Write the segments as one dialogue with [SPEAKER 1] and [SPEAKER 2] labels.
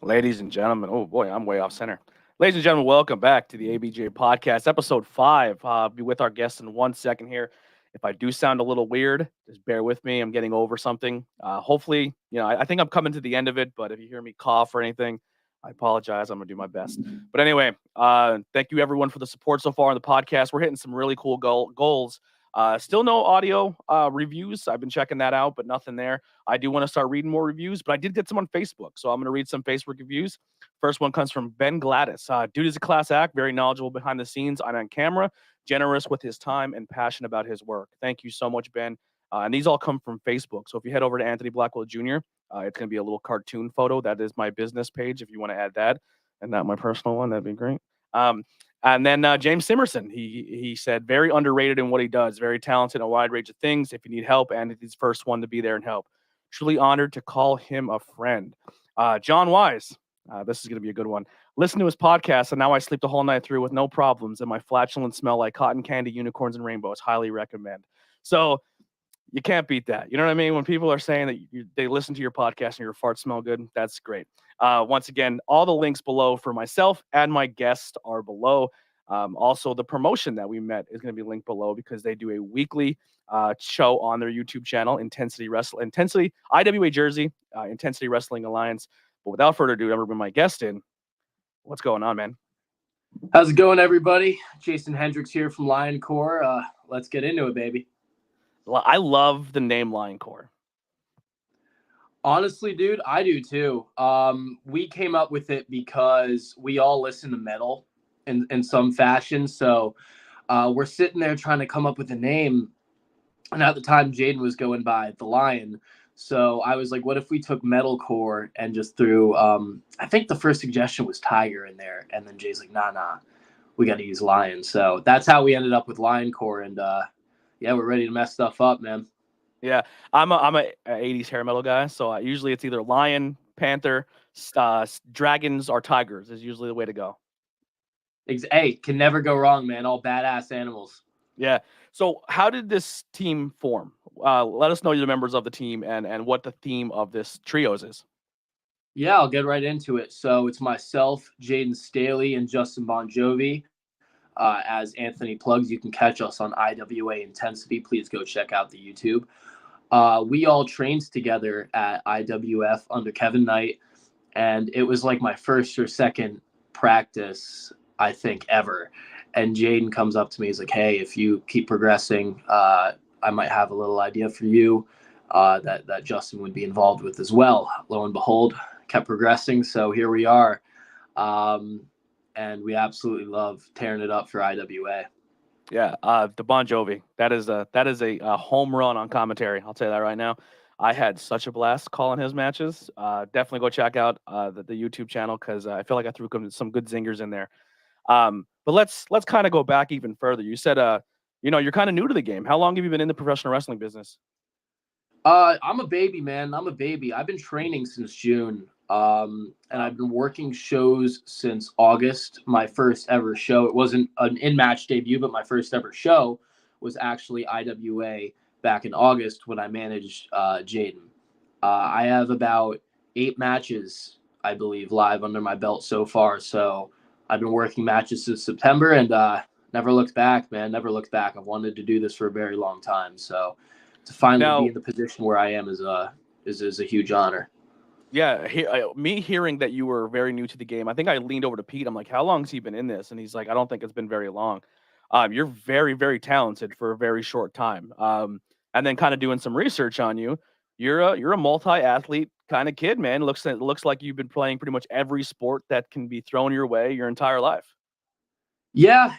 [SPEAKER 1] Ladies and gentlemen, oh boy, I'm way off center. Ladies and gentlemen, welcome back to the ABJ Podcast, episode 5. I'll be with our guest in 1 second here. If I do sound a little weird, just bear with me. I'm getting over something. Hopefully, I think I'm coming to the end of it, but if you hear me cough or anything, I apologize. I'm going to do my best. But anyway, thank you everyone for the support so far on the podcast. We're hitting some really cool goals. Still no audio reviews. I've been checking that out, but nothing there. I do want to start reading more reviews, but I did get some on Facebook. So I'm going to read some Facebook reviews. First one comes from Ben Gladys. Dude is a class act, very knowledgeable behind the scenes and on camera, generous with his time and passionate about his work. Thank you so much, Ben. And these all come from Facebook. So if you head over to Anthony Blackwell Jr., it's going to be a little cartoon photo. That is my business page if you want to add that. And not my personal one. That'd be great. And then James Simerson, he said, very underrated in what he does, very talented in a wide range of things. If you need help, and he's the first one to be there and help. Truly honored to call him a friend. John Wise, this is going to be a good one. Listen to his podcast, and now I sleep the whole night through with no problems, and my flatulence smell like cotton candy, unicorns, and rainbows. Highly recommend. So you can't beat that. You know what I mean? When people are saying that they listen to your podcast and your farts smell good, that's great. Once again, all the links below for myself and my guest are below. Also, the promotion that we met is going to be linked below because they do a weekly show on their YouTube channel, Intensity IWA Jersey, Intensity Wrestling Alliance. But without further ado, I'm going to bring my guest in. What's going on, man?
[SPEAKER 2] How's it going, everybody? Jason Hendrix here from Lion Core. Let's get into it, baby.
[SPEAKER 1] I love the name Lion Core.
[SPEAKER 2] Honestly, dude, I do too. We came up with it because we all listen to metal in some fashion. So we're sitting there trying to come up with a name. And at the time, Jaden was going by The Lion. So I was like, what if we took metalcore and just threw, I think the first suggestion was Tiger in there. And then Jay's like, nah, we got to use Lion. So that's how we ended up with Lion Core. And yeah, we're ready to mess stuff up, man.
[SPEAKER 1] Yeah, I'm a 80s hair metal guy, so usually it's either lion, panther, dragons, or tigers is usually the way to go.
[SPEAKER 2] Hey, can never go wrong, man. All badass animals.
[SPEAKER 1] Yeah. So how did this team form? Let us know the members of the team and what the theme of this trios is.
[SPEAKER 2] Yeah, I'll get right into it. So it's myself, Jaden Staley, and Justin Bon Jovi. As Anthony plugs, you can catch us on IWA Intensity. Please go check out the YouTube. We all trained together at IWF under Kevin Knight, and it was like my first or second practice, I think, ever. And Jaden comes up to me. He's like, hey, if you keep progressing, I might have a little idea for you that Justin would be involved with as well. Lo and behold, kept progressing. So here we are. And we absolutely love tearing it up for IWA.
[SPEAKER 1] Yeah, the Bon Jovi. That is a home run on commentary. I'll tell you that right now. I had such a blast calling his matches. Definitely go check out the YouTube channel because I feel like I threw some good zingers in there. But let's kind of go back even further. You said you're kind of new to the game. How long have you been in the professional wrestling business?
[SPEAKER 2] I'm a baby, man. I'm a baby. I've been training since June. And I've been working shows since August. My first ever show, it wasn't an in-match debut, but my first ever show was actually IWA back in August when I managed Jaden. I have about 8 matches, I believe, live under my belt so far. So I've been working matches since September and never looked back, man. Never looked back. I've wanted to do this for a very long time. So to finally be in the position where I am is a huge honor.
[SPEAKER 1] Yeah, me hearing that you were very new to the game, I think I leaned over to Pete. I'm like, how long has he been in this? And he's like, I don't think it's been very long. You're very, very talented for a very short time. And then kind of doing some research on you, you're a multi-athlete kind of kid, man. It looks like you've been playing pretty much every sport that can be thrown your way your entire life.
[SPEAKER 2] Yeah.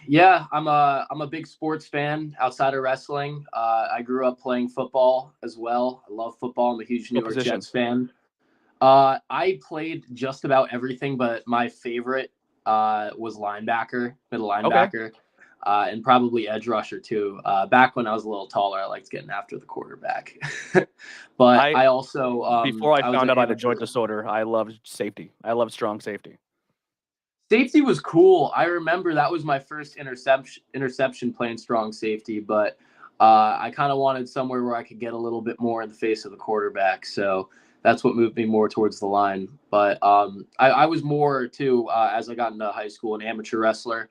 [SPEAKER 2] I'm a big sports fan outside of wrestling. I grew up playing football as well. I love football. I'm a huge New York Jets fan. I played just about everything, but my favorite was linebacker, middle linebacker, and probably edge rusher too. Back when I was a little taller, I liked getting after the quarterback. But I also
[SPEAKER 1] before I found out I had a joint disorder, I loved safety. I loved strong safety.
[SPEAKER 2] Safety was cool. I remember that was my first interception playing strong safety, but I kind of wanted somewhere where I could get a little bit more in the face of the quarterback. So that's what moved me more towards the line. But I was more too, as I got into high school, an amateur wrestler.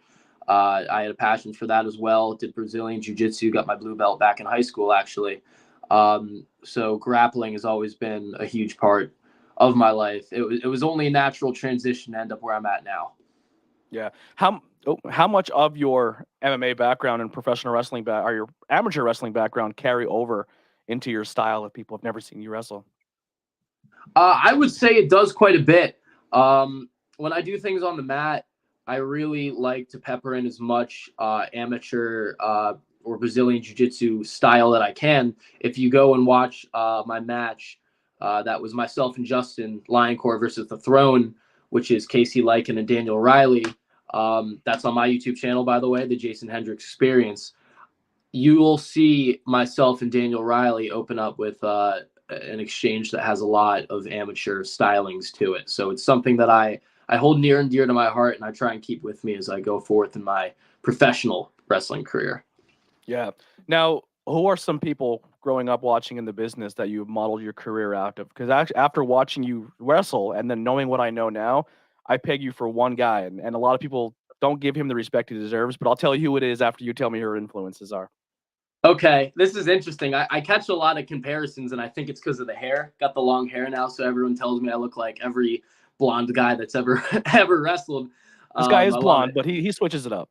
[SPEAKER 2] I had a passion for that as well. Did Brazilian jiu-jitsu, got my blue belt back in high school, actually. So grappling has always been a huge part of my life. It was only a natural transition to end up where I'm at now.
[SPEAKER 1] Yeah. How much of your MMA background and professional wrestling or your amateur wrestling background carry over into your style if people have never seen you wrestle?
[SPEAKER 2] I would say it does quite a bit. When I do things on the mat, I really like to pepper in as much amateur or Brazilian jiu-jitsu style that I can. If you go and watch my match, that was myself and Justin Lioncourt versus The Throne, which is Casey Lycan and Daniel Riley. That's on my YouTube channel, by the way, the Jason Hendrix Experience. You will see myself and Daniel Riley open up with an exchange that has a lot of amateur stylings to it. So it's something that I hold near and dear to my heart, and I try and keep with me as I go forth in my professional wrestling career.
[SPEAKER 1] Yeah. Now, who are some people growing up watching in the business that you modeled your career out of? Because after watching you wrestle and then knowing what I know now, I peg you for one guy, and a lot of people don't give him the respect he deserves, but I'll tell you who it is after you tell me who your influences are.
[SPEAKER 2] Okay, this is interesting. I catch a lot of comparisons, and I think it's because of the hair. Got the long hair now, so everyone tells me I look like every blonde guy that's ever wrestled.
[SPEAKER 1] This guy is blonde, but he switches it up.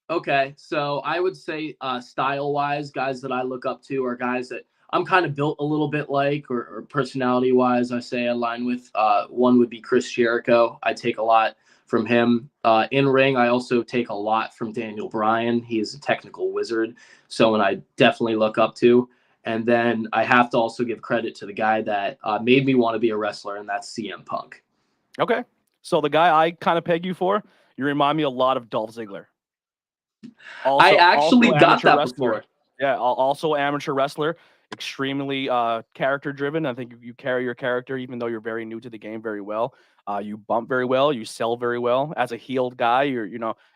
[SPEAKER 2] Okay, so I would say style-wise, guys that I look up to are guys that I'm kind of built a little bit like, or personality-wise, I say I align with. One would be Chris Jericho. I take a lot from him. In ring, I also take a lot from Daniel Bryan. He is a technical wizard, someone I definitely look up to. And then I have to also give credit to the guy that made me want to be a wrestler, and that's CM Punk.
[SPEAKER 1] Okay, so the guy I kind of peg you for, you remind me a lot of Dolph Ziggler.
[SPEAKER 2] I actually got that
[SPEAKER 1] wrestler.
[SPEAKER 2] before.
[SPEAKER 1] Yeah, also amateur wrestler, extremely character driven. I think you carry your character, even though you're very new to the game, very well. You bump very well, you sell very well. As a heeled guy,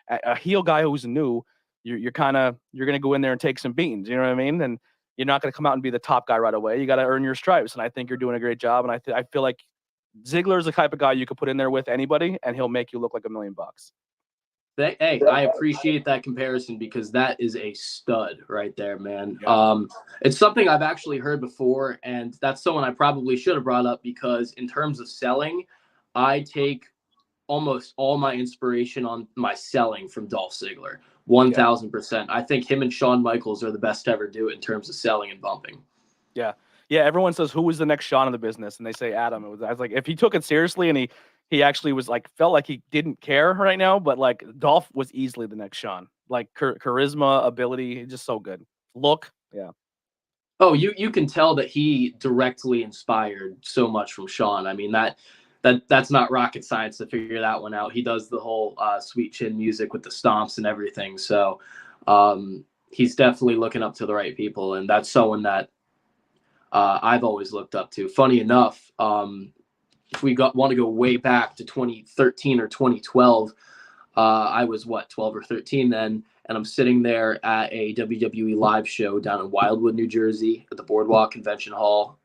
[SPEAKER 1] a heel guy who's new. You're gonna go in there and take some beans. You know what I mean? And you're not gonna come out and be the top guy right away. You got to earn your stripes, and I think you're doing a great job. And I feel like Ziggler is the type of guy you could put in there with anybody, and he'll make you look like $1 million.
[SPEAKER 2] Hey, I appreciate that comparison because that is a stud right there, man.
[SPEAKER 1] Yeah.
[SPEAKER 2] It's something I've actually heard before, and that's someone I probably should have brought up because in terms of selling, I take almost all my inspiration on my selling from Dolph Ziggler, 1,000%. I think him and Shawn Michaels are the best to ever do it in terms of selling and bumping.
[SPEAKER 1] Yeah. Everyone says who was the next Shawn in the business, and they say Adam. I was like, if he took it seriously and he actually was like felt like he didn't care right now, but like Dolph was easily the next Shawn. Like charisma, ability, just so good. Look, yeah.
[SPEAKER 2] Oh, you can tell that he directly inspired so much from Shawn. I mean that's not rocket science to figure that one out. He does the whole sweet chin music with the stomps and everything. So he's definitely looking up to the right people, and that's someone that I've always looked up to. Funny enough, if we want to go way back to 2013 or 2012, I was 12 or 13 then, and I'm sitting there at a WWE live show down in Wildwood, New Jersey, at the Boardwalk Convention Hall.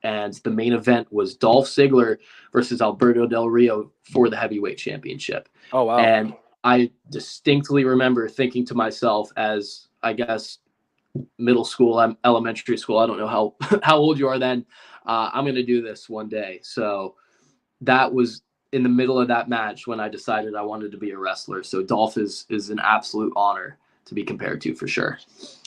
[SPEAKER 2] And the main event was Dolph Ziggler versus Alberto Del Rio for the heavyweight championship.
[SPEAKER 1] Oh, wow.
[SPEAKER 2] And I distinctly remember thinking to myself, as I guess middle school, elementary school, I don't know how old you are then, I'm going to do this one day. So that was in the middle of that match when I decided I wanted to be a wrestler. So Dolph is an absolute honor to be compared to, for sure.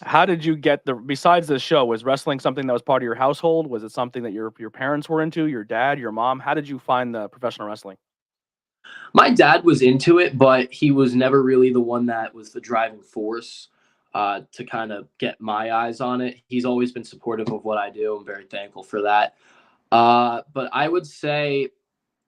[SPEAKER 1] How did you get besides the show, was wrestling something that was part of your household? Was it something that your parents were into, your dad, your mom? How did you find the professional wrestling?
[SPEAKER 2] My dad was into it, but he was never really the one that was the driving force to kind of get my eyes on it. He's always been supportive of what I do. I'm very thankful for that. But I would say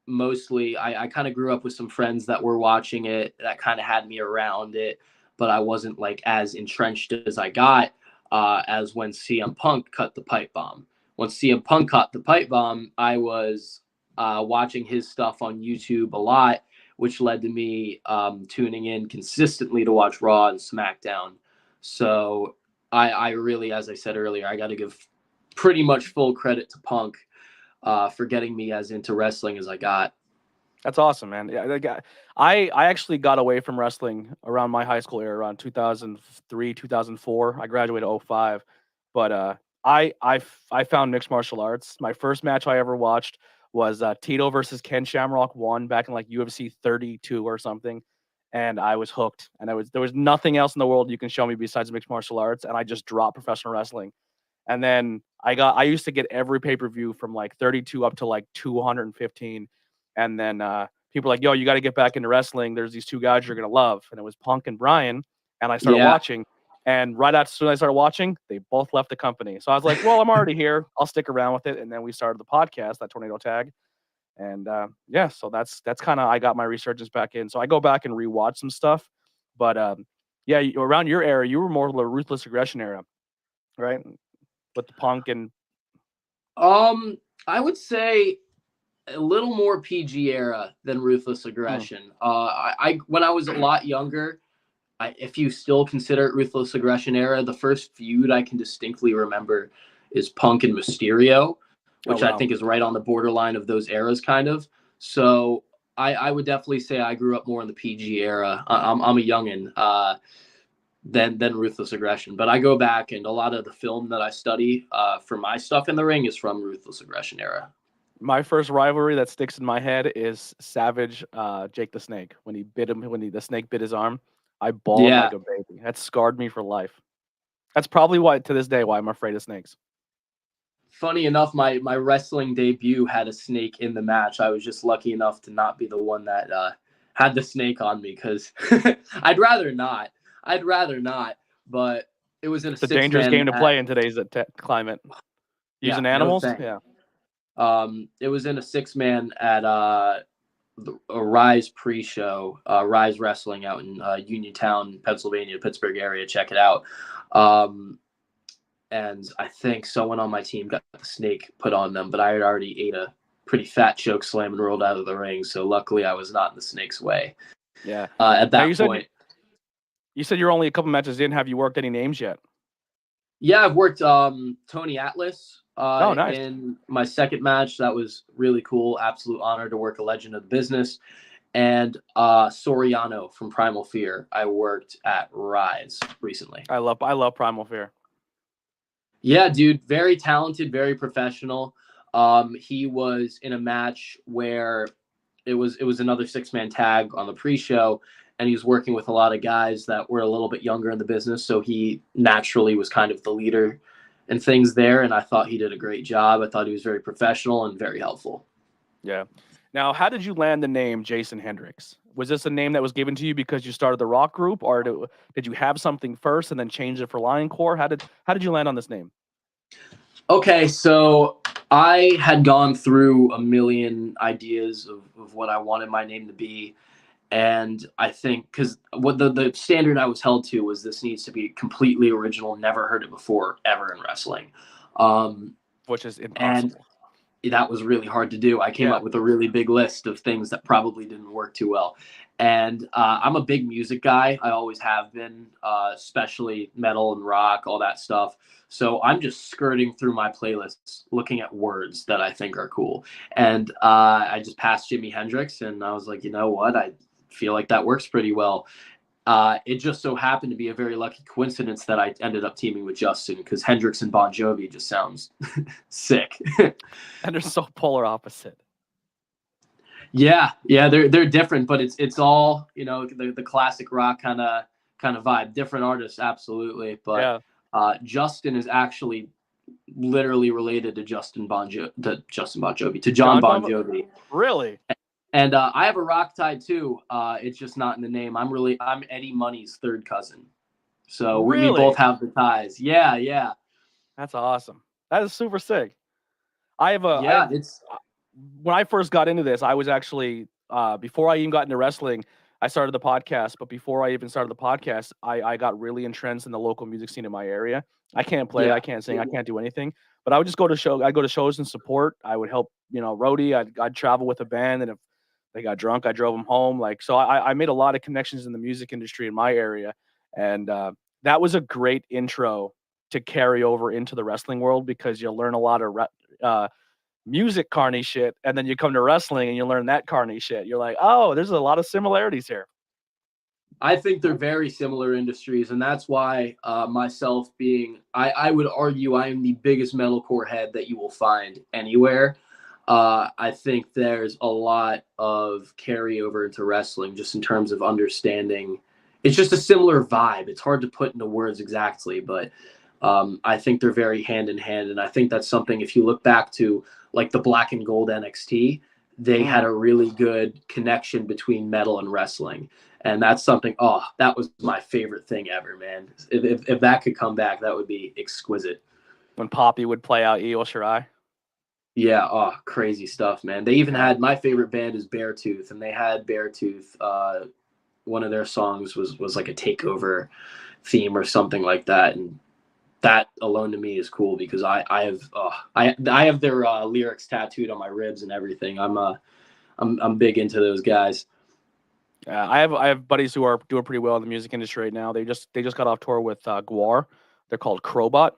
[SPEAKER 2] mostly I kind of grew up with some friends that were watching it that kind of had me around it, but I wasn't like as entrenched as I got as when CM Punk cut the pipe bomb. When CM Punk cut the pipe bomb, I was watching his stuff on YouTube a lot, which led to me tuning in consistently to watch Raw and SmackDown. So I really, as I said earlier, I got to give pretty much full credit to Punk for getting me as into wrestling as I got.
[SPEAKER 1] That's awesome, man. Yeah, I actually got away from wrestling around my high school era, around 2003, 2004. I graduated 05, but I found mixed martial arts. My first match I ever watched was Tito versus Ken Shamrock 1 back in like UFC 32 or something, and I was hooked. And there was nothing else in the world you can show me besides mixed martial arts, and I just dropped professional wrestling. And then I used to get every pay-per-view from like 32 up to like 215. And then people were like, yo, you got to get back into wrestling. There's these two guys you're going to love. And it was Punk and Brian. And I started
[SPEAKER 2] Yeah.
[SPEAKER 1] watching. And right after soon as I started watching, they both left the company. So I was like, well, I'm already here. I'll stick around with it. And then we started the podcast, that Tornado Tag. And yeah, so that's kind of, I got my resurgence back in. So I go back and rewatch some stuff. But yeah, around your era, you were more the Ruthless Aggression era, right? With the Punk and
[SPEAKER 2] I would say a little more PG era than Ruthless Aggression. I when I was a lot younger, if you still consider it Ruthless Aggression era, the first feud I can distinctly remember is Punk and Mysterio, which I think is right on the borderline of those eras, kind of. So I would definitely say I grew up more in the PG era. I'm a youngin. Than Ruthless Aggression. But I go back, and a lot of the film that I study for my stuff in the ring is from Ruthless Aggression era.
[SPEAKER 1] My first rivalry that sticks in my head is Savage Jake the Snake. When he bit him, the snake bit his arm, I bawled like a baby. That scarred me for life. That's probably why, to this day, why I'm afraid of snakes.
[SPEAKER 2] Funny enough, my wrestling debut had a snake in the match. I was just lucky enough to not be the one that had the snake on me, because I'd rather not, but it was in a
[SPEAKER 1] it's a dangerous game to play in today's climate. Using animals? Yeah.
[SPEAKER 2] It was in a 6-man at a Rise pre-show, Rise Wrestling out in Uniontown, Pennsylvania, Pittsburgh area. Check it out. And I think someone on my team got the snake put on them, but I had already ate a pretty fat choke slam and rolled out of the ring. So luckily I was not in the snake's way.
[SPEAKER 1] Yeah.
[SPEAKER 2] At that point.
[SPEAKER 1] You said you're only a couple matches in. Have you worked any names yet?
[SPEAKER 2] Yeah, I've worked Tony Atlas
[SPEAKER 1] nice.
[SPEAKER 2] in my second match. That was really cool. Absolute honor to work a legend of the business. And Soriano from Primal Fear, I worked at Rise recently.
[SPEAKER 1] I love Primal Fear.
[SPEAKER 2] Yeah, dude, very talented, very professional. He was in a match where it was another 6-man tag on the pre-show, and he was working with a lot of guys that were a little bit younger in the business, so he naturally was kind of the leader and things there, and I thought he did a great job. I thought he was very professional and very helpful.
[SPEAKER 1] Yeah. Now, how did you land the name Jason Hendrix? Was this a name that was given to you because you started the rock group, or did you have something first and then change it for Lioncore? How did you land on this name?
[SPEAKER 2] Okay, so I had gone through a million ideas of what I wanted my name to be. And I think because what the standard I was held to was this needs to be completely original, never heard it before, ever in wrestling.
[SPEAKER 1] Which is impossible.
[SPEAKER 2] And that was really hard to do. I came up with a really big list of things that probably didn't work too well. And I'm a big music guy. I always have been, especially metal and rock, all that stuff. So I'm just skirting through my playlists, looking at words that I think are cool. And I just passed Jimi Hendrix, and I was like, you know what? I feel like that works pretty well. It just so happened to be a very lucky coincidence that I ended up teaming with Justin, because Hendrix and Bon Jovi just sounds sick.
[SPEAKER 1] And they're so polar opposite.
[SPEAKER 2] Yeah, they're different, but it's all, you know, the classic rock kind of vibe. Different artists, absolutely, but Justin is actually literally related to John Bon Jovi.
[SPEAKER 1] Really?
[SPEAKER 2] And I have a rock tie too. It's just not in the name. I'm Eddie Money's third cousin. So we both have the ties. Yeah.
[SPEAKER 1] That's awesome. That is super sick. When I first got into this, I was actually before I even got into wrestling, I started the podcast. But before I even started the podcast, I got really entrenched in the local music scene in my area. I can't play, I can't sing, I can't do anything. But I would just go to shows and support. I would help, roadie. I'd travel with a band, and if they got drunk, I drove them home. So I made a lot of connections in the music industry in my area, and that was a great intro to carry over into the wrestling world, because you'll learn a lot of music carny shit, and then you come to wrestling and you learn that carny shit. You're like, oh, there's a lot of similarities here.
[SPEAKER 2] I think they're very similar industries, and that's why myself being, I would argue I am the biggest metalcore head that you will find anywhere. I think there's a lot of carryover into wrestling just in terms of understanding. It's just a similar vibe. It's hard to put into words exactly, but I think they're very hand in hand. And I think that's something, if you look back to like the Black and Gold NXT, they had a really good connection between metal and wrestling. And that's something, that was my favorite thing ever, man. If that could come back, that would be exquisite.
[SPEAKER 1] When Poppy would play out Io Shirai.
[SPEAKER 2] Yeah, crazy stuff, man. They even had, my favorite band is Beartooth, and they had Beartooth. One of their songs was like a takeover theme or something like that, and that alone to me is cool because I have their lyrics tattooed on my ribs and everything. I'm big into those guys.
[SPEAKER 1] I have buddies who are doing pretty well in the music industry right now. They just got off tour with Gwar. They're called Crowbot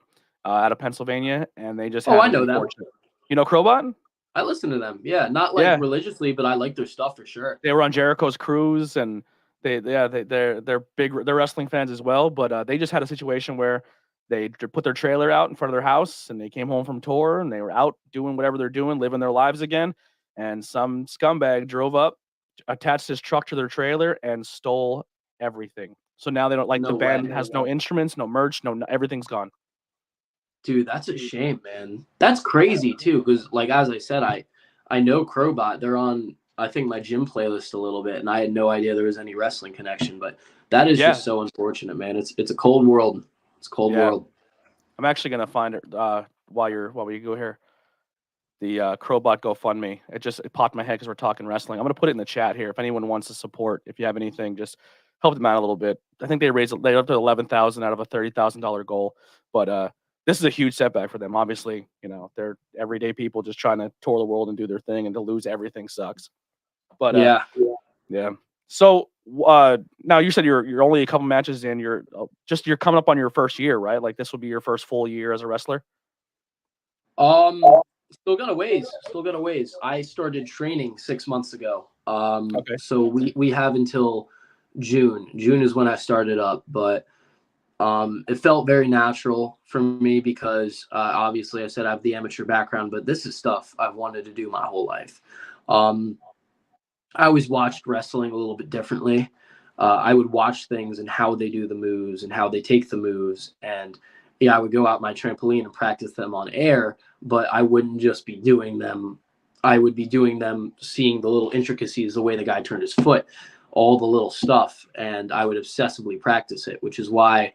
[SPEAKER 1] out of Pennsylvania, and they just
[SPEAKER 2] I know them.
[SPEAKER 1] You know Crowbot?
[SPEAKER 2] I listen to them. Yeah, not like religiously, but I like their stuff for sure.
[SPEAKER 1] They were on Jericho's cruise, and they're wrestling fans as well. But they just had a situation where they put their trailer out in front of their house, and they came home from tour, and they were out doing whatever they're doing, living their lives again. And some scumbag drove up, attached his truck to their trailer, and stole everything. So now they don't the band has no instruments, no merch, no everything's gone.
[SPEAKER 2] Dude, that's a shame, man. That's crazy too, because like as I said, I know Crowbot. They're on, I think, my gym playlist a little bit, and I had no idea there was any wrestling connection. But that is just so unfortunate, man. It's a cold world. It's a cold world.
[SPEAKER 1] I'm actually gonna find it while we go here. The Crowbot GoFundMe. It popped in my head because we're talking wrestling. I'm gonna put it in the chat here if anyone wants to support. If you have anything, just help them out a little bit. I think they up to $11,000 out of a $30,000 goal, but this is a huge setback for them. Obviously, they're everyday people just trying to tour the world and do their thing, and to lose everything sucks. But yeah. So now you said you're only a couple matches in. You're coming up on your first year, right? Like this will be your first full year as a wrestler.
[SPEAKER 2] Still got a ways. I started training 6 months ago.
[SPEAKER 1] Okay.
[SPEAKER 2] So we have until June. June is when I started up, but it felt very natural for me because obviously I said I have the amateur background, but this is stuff I've wanted to do my whole life. I always watched wrestling a little bit differently. I would watch things and how they do the moves and how they take the moves. And I would go out my trampoline and practice them on air, but I wouldn't just be doing them. I would be doing them, seeing the little intricacies, the way the guy turned his foot, all the little stuff. And I would obsessively practice it, which is why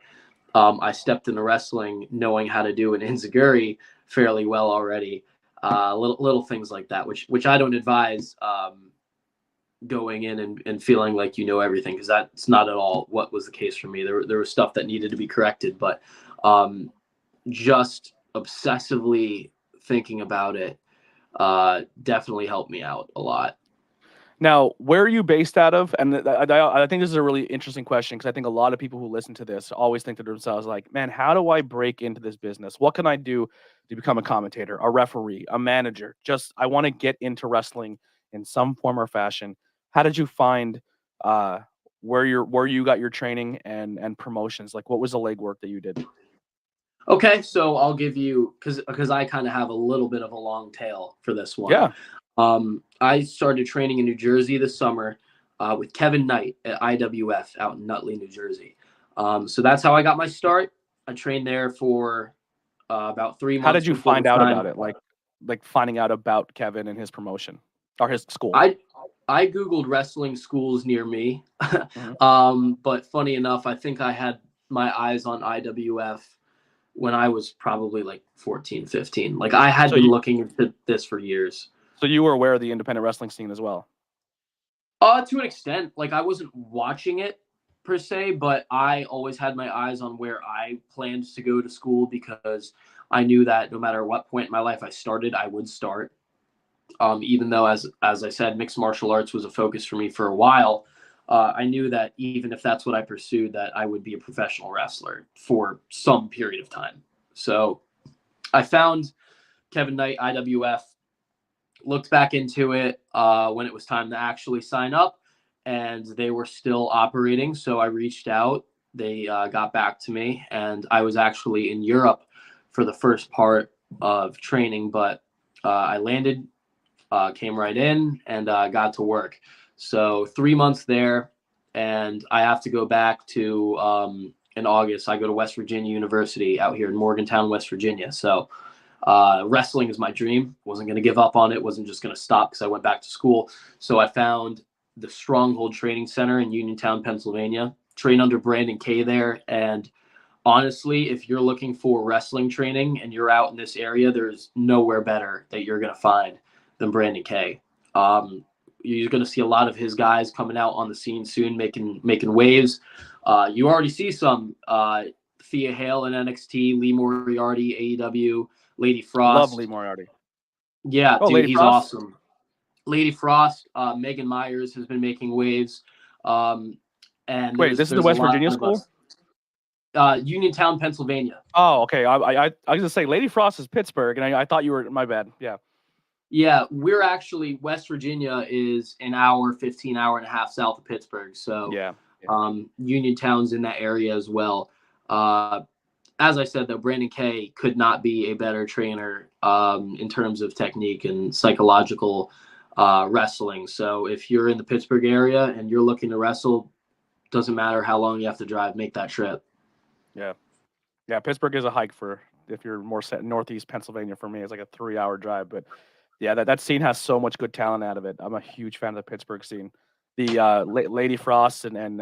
[SPEAKER 2] I stepped into wrestling knowing how to do an enziguri fairly well already. Little things like that, which I don't advise going in and feeling like everything, because that's not at all what was the case for me. There was stuff that needed to be corrected, but just obsessively thinking about it definitely helped me out a lot.
[SPEAKER 1] Now, where are you based out of? And I think this is a really interesting question because I think a lot of people who listen to this always think to themselves like, man, how do I break into this business? What can I do to become a commentator, a referee, a manager? I want to get into wrestling in some form or fashion. How did you find where you got your training and promotions? Like, what was the legwork that you did?
[SPEAKER 2] Okay, so I'll give you, because I kind of have a little bit of a long tail for this one.
[SPEAKER 1] Yeah.
[SPEAKER 2] I started training in New Jersey this summer with Kevin Knight at IWF out in Nutley, New Jersey. So that's how I got my start. I trained there for about 3 months.
[SPEAKER 1] How did you find out about it? Like finding out about Kevin and his promotion or his school?
[SPEAKER 2] I Googled wrestling schools near me. But funny enough, I think I had my eyes on IWF when I was probably like 14, 15. Like I had been looking into this for years.
[SPEAKER 1] So you were aware of the independent wrestling scene as well?
[SPEAKER 2] To an extent. Like I wasn't watching it per se, but I always had my eyes on where I planned to go to school because I knew that no matter what point in my life I started, I would start. Even though, as I said, mixed martial arts was a focus for me for a while, I knew that even if that's what I pursued, that I would be a professional wrestler for some period of time. So I found Kevin Knight, IWF. looked back into it when it was time to actually sign up, and they were still operating. So I reached out. They got back to me, and I was actually in Europe for the first part of training, but I landed, came right in, and got to work. So 3 months there, and I have to go back to in August. I go to West Virginia University out here in Morgantown, West Virginia. So wrestling is my dream. Wasn't going to give up on it. Wasn't just going to stop because I went back to school. So I found the Stronghold Training Center in Uniontown, Pennsylvania. Train under Brandon K there. And honestly, if you're looking for wrestling training and you're out in this area, there's nowhere better that you're going to find than Brandon K. You're going to see a lot of his guys coming out on the scene soon, making waves. You already see some Thea Hale in NXT, Lee Moriarty, AEW, Lady Frost.
[SPEAKER 1] Love Lee Moriarty.
[SPEAKER 2] Yeah, dude,
[SPEAKER 1] Lady
[SPEAKER 2] he's
[SPEAKER 1] Frost?
[SPEAKER 2] awesome. Lady Frost, Megan Myers has been making waves. And
[SPEAKER 1] Wait, this is the West Virginia school?
[SPEAKER 2] Uniontown, Pennsylvania.
[SPEAKER 1] Oh, okay. I was gonna say Lady Frost is Pittsburgh, and I thought you were. My bad. Yeah.
[SPEAKER 2] Yeah, we're actually West Virginia is an hour, 15 hour and a half south of Pittsburgh. So
[SPEAKER 1] Yeah.
[SPEAKER 2] Uniontown's in that area as well. As I said, though, Brandon K could not be a better trainer in terms of technique and psychological wrestling. So if you're in the Pittsburgh area and you're looking to wrestle, doesn't matter how long you have to drive, make that trip.
[SPEAKER 1] Yeah. Pittsburgh is a hike for if you're more set northeast Pennsylvania. For me, it's like a 3-hour drive, but yeah, that scene has so much good talent out of it. I'm a huge fan of the Pittsburgh scene. The Lady Frost and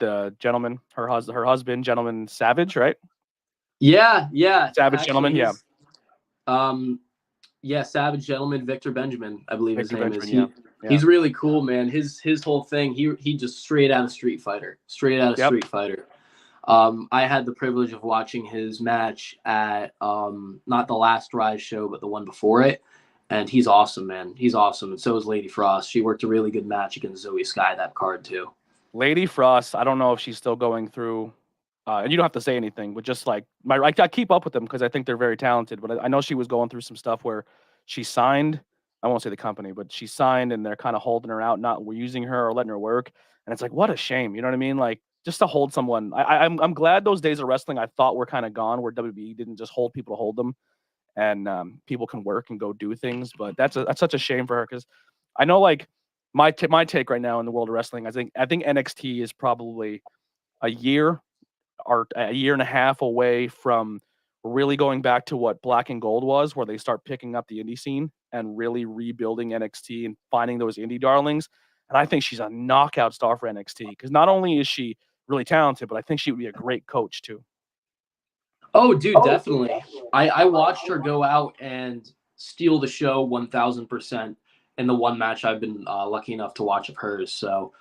[SPEAKER 1] the gentleman, her husband, Gentleman Savage, right?
[SPEAKER 2] Yeah.
[SPEAKER 1] Savage Gentleman, yeah.
[SPEAKER 2] Yeah, Savage Gentleman, Victor Benjamin, I believe his name is.
[SPEAKER 1] Yeah.
[SPEAKER 2] He's really cool, man. His whole thing, he just straight out of Street Fighter. I had the privilege of watching his match at not the last Rise show, but the one before it. And he's awesome, man. He's awesome. And so is Lady Frost. She worked a really good match against Zoe Sky, that card, too.
[SPEAKER 1] Lady Frost, I don't know if she's still going through, and you don't have to say anything, but just like, I keep up with them because I think they're very talented. But I know she was going through some stuff where she signed, I won't say the company, but she signed and they're kind of holding her out, not using her or letting her work. And it's like, what a shame. You know what I mean? Like, just to hold someone. I'm glad those days of wrestling I thought were kind of gone, where WWE didn't just hold people to hold them. And people can work and go do things, but that's such a shame for her because I know like my take right now in the world of wrestling. I think NXT is probably a year or a year and a half away from really going back to what Black and Gold was, where they start picking up the indie scene and really rebuilding NXT and finding those indie darlings. And I think she's a knockout star for NXT because not only is she really talented, but I think she would be a great coach too.
[SPEAKER 2] Oh, dude, definitely. I watched her go out and steal the show 1,000% in the one match I've been lucky enough to watch of hers. So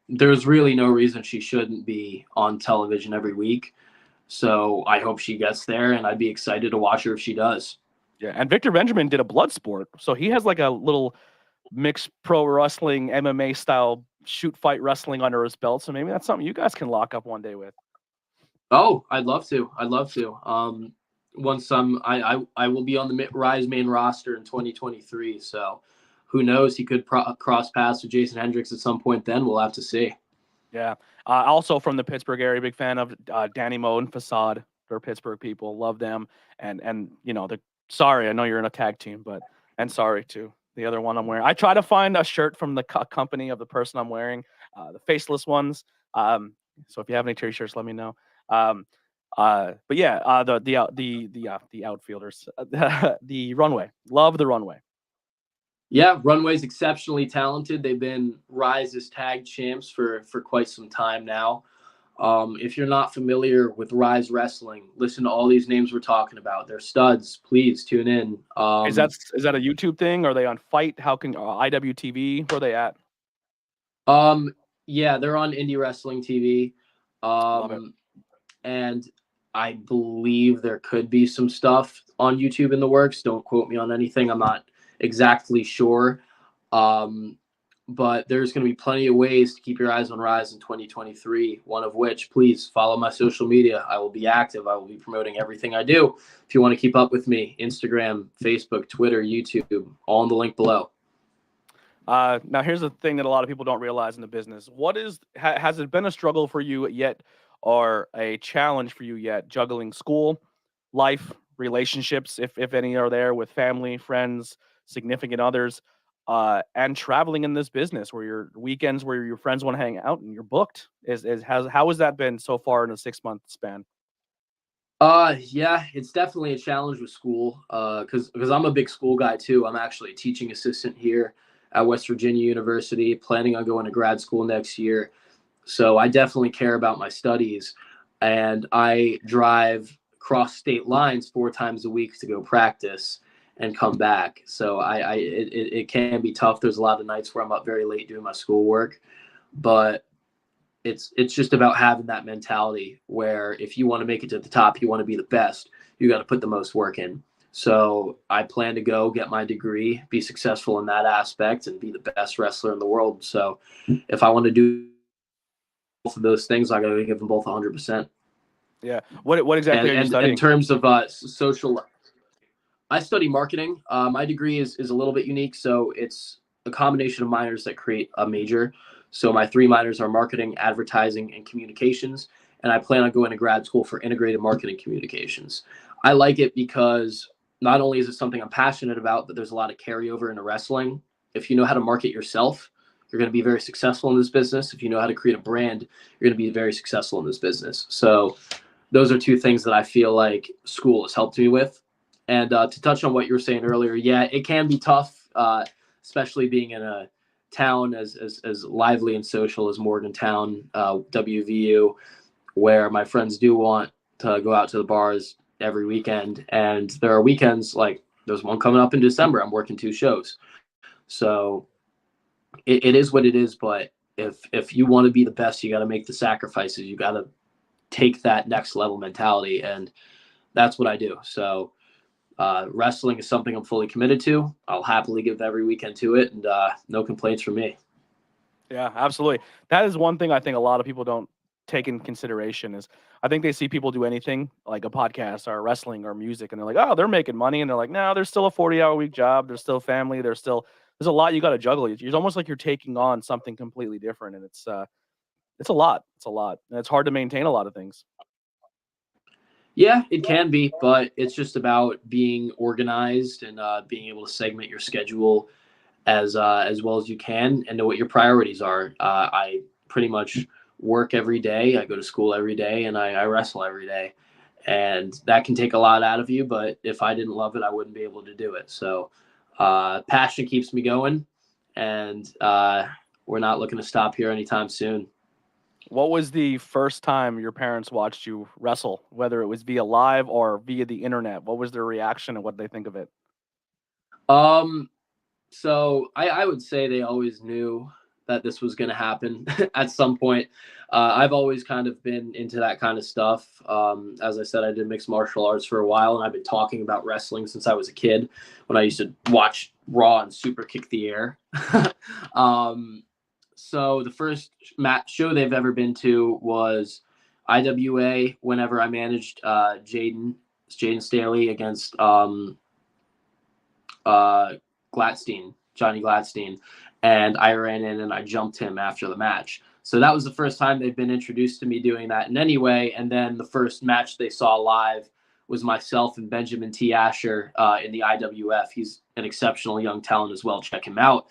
[SPEAKER 2] there's really no reason she shouldn't be on television every week. So I hope she gets there, and I'd be excited to watch her if she does.
[SPEAKER 1] Yeah, and Victor Benjamin did a blood sport. So he has like a little mixed pro wrestling, MMA style shoot fight wrestling under his belt. So maybe that's something you guys can lock up one day with.
[SPEAKER 2] Oh, I'd love to. Once I will be on the Rise main roster in 2023. So who knows? He could cross paths with Jason Hendrix at some point. Then we'll have to see.
[SPEAKER 1] Yeah. Also from the Pittsburgh area, big fan of Danny Moe and Facade. They're Pittsburgh people. Love them. And you know, sorry, I know you're in a tag team, and sorry too. The other one I'm wearing. I try to find a shirt from the company of the person I'm wearing, the faceless ones. So if you have any t-shirts, let me know. But yeah, the outfielders, the runway, love the runway.
[SPEAKER 2] Yeah, Runway's exceptionally talented. They've been Rise's tag champs for quite some time now. If you're not familiar with Rise Wrestling, listen to all these names we're talking about. They're studs. Please tune in.
[SPEAKER 1] Is that a YouTube thing? Are they on Fight? How can IWTV? Where are they at?
[SPEAKER 2] Yeah, they're on Indie Wrestling TV.
[SPEAKER 1] Love it.
[SPEAKER 2] And I believe there could be some stuff on YouTube in the works. Don't quote me on anything. I'm not exactly sure. but there's going to be plenty of ways to keep your eyes on Rise in 2023, one of which, please follow my social media. I will be active. I will be promoting everything I do. If you want to keep up with me, Instagram, Facebook, Twitter, YouTube, all in the link below.
[SPEAKER 1] Now, here's the thing that a lot of people don't realize in the business. Has it been a struggle for you yet, or a challenge for you yet, juggling school, life, relationships, if any are there, with family, friends, significant others, and traveling in this business where your weekends, where your friends want to hang out and you're booked? How has that been so far in a 6-month span?
[SPEAKER 2] Yeah, it's definitely a challenge with school. Because I'm a big school guy too. I'm actually a teaching assistant here at West Virginia University, planning on going to grad school next year. So I definitely care about my studies, and I drive cross state lines 4 times a week to go practice and come back. So it can be tough. There's a lot of nights where I'm up very late doing my schoolwork, but it's just about having that mentality where if you want to make it to the top, you want to be the best, you got to put the most work in. So I plan to go get my degree, be successful in that aspect, and be the best wrestler in the world. So if I want to do both of those things, I got to give them both 100%.
[SPEAKER 1] Yeah. What exactly are you studying?
[SPEAKER 2] In terms of social, I study marketing. My degree is a little bit unique. So it's a combination of minors that create a major. So my 3 minors are marketing, advertising, and communications. And I plan on going to grad school for integrated marketing communications. I like it because not only is it something I'm passionate about, but there's a lot of carryover into wrestling. If you know how to market yourself, you're going to be very successful in this business. If you know how to create a brand, you're going to be very successful in this business. So those are 2 things that I feel like school has helped me with. And to touch on what you were saying earlier, yeah, it can be tough, especially being in a town as lively and social as Morgantown, WVU, where my friends do want to go out to the bars every weekend. And there are weekends, like there's one coming up in December. I'm working 2 shows. So it is what it is. But if you want to be the best, you got to make the sacrifices. You got to take that next level mentality. And that's what I do. So wrestling is something I'm fully committed to. I'll happily give every weekend to it, and no complaints from me.
[SPEAKER 1] Yeah, absolutely. That is one thing I think a lot of people don't take in consideration. Is I think they see people do anything like a podcast or wrestling or music, and they're like, oh, they're making money. And they're like, no, there's still a 40-hour week job. There's still family. There's a lot you got to juggle. It's almost like you're taking on something completely different. And it's a lot. It's a lot. And it's hard to maintain a lot of things.
[SPEAKER 2] Yeah, it can be, but it's just about being organized and being able to segment your schedule as well as you can and know what your priorities are. I pretty much work every day. I go to school every day, and I wrestle every day. And that can take a lot out of you, but if I didn't love it, I wouldn't be able to do it. So passion keeps me going, and we're not looking to stop here anytime soon.
[SPEAKER 1] What was the first time your parents watched you wrestle, whether it was via live or via the internet? What was their reaction and what did they think of it?
[SPEAKER 2] So I would say they always knew that this was going to happen at some point. I've always kind of been into that kind of stuff. As I said, I did mixed martial arts for a while, and I've been talking about wrestling since I was a kid when I used to watch Raw and Super Kick the Air. So the first show they've ever been to was IWA whenever I managed Jaden Staley against Johnny Gladstein, and I ran in and I jumped him after the match. So that was the first time they've been introduced to me doing that in any way. And then the first match they saw live was myself and Benjamin T. Asher in the IWF. He's an exceptional young talent as well. Check him out.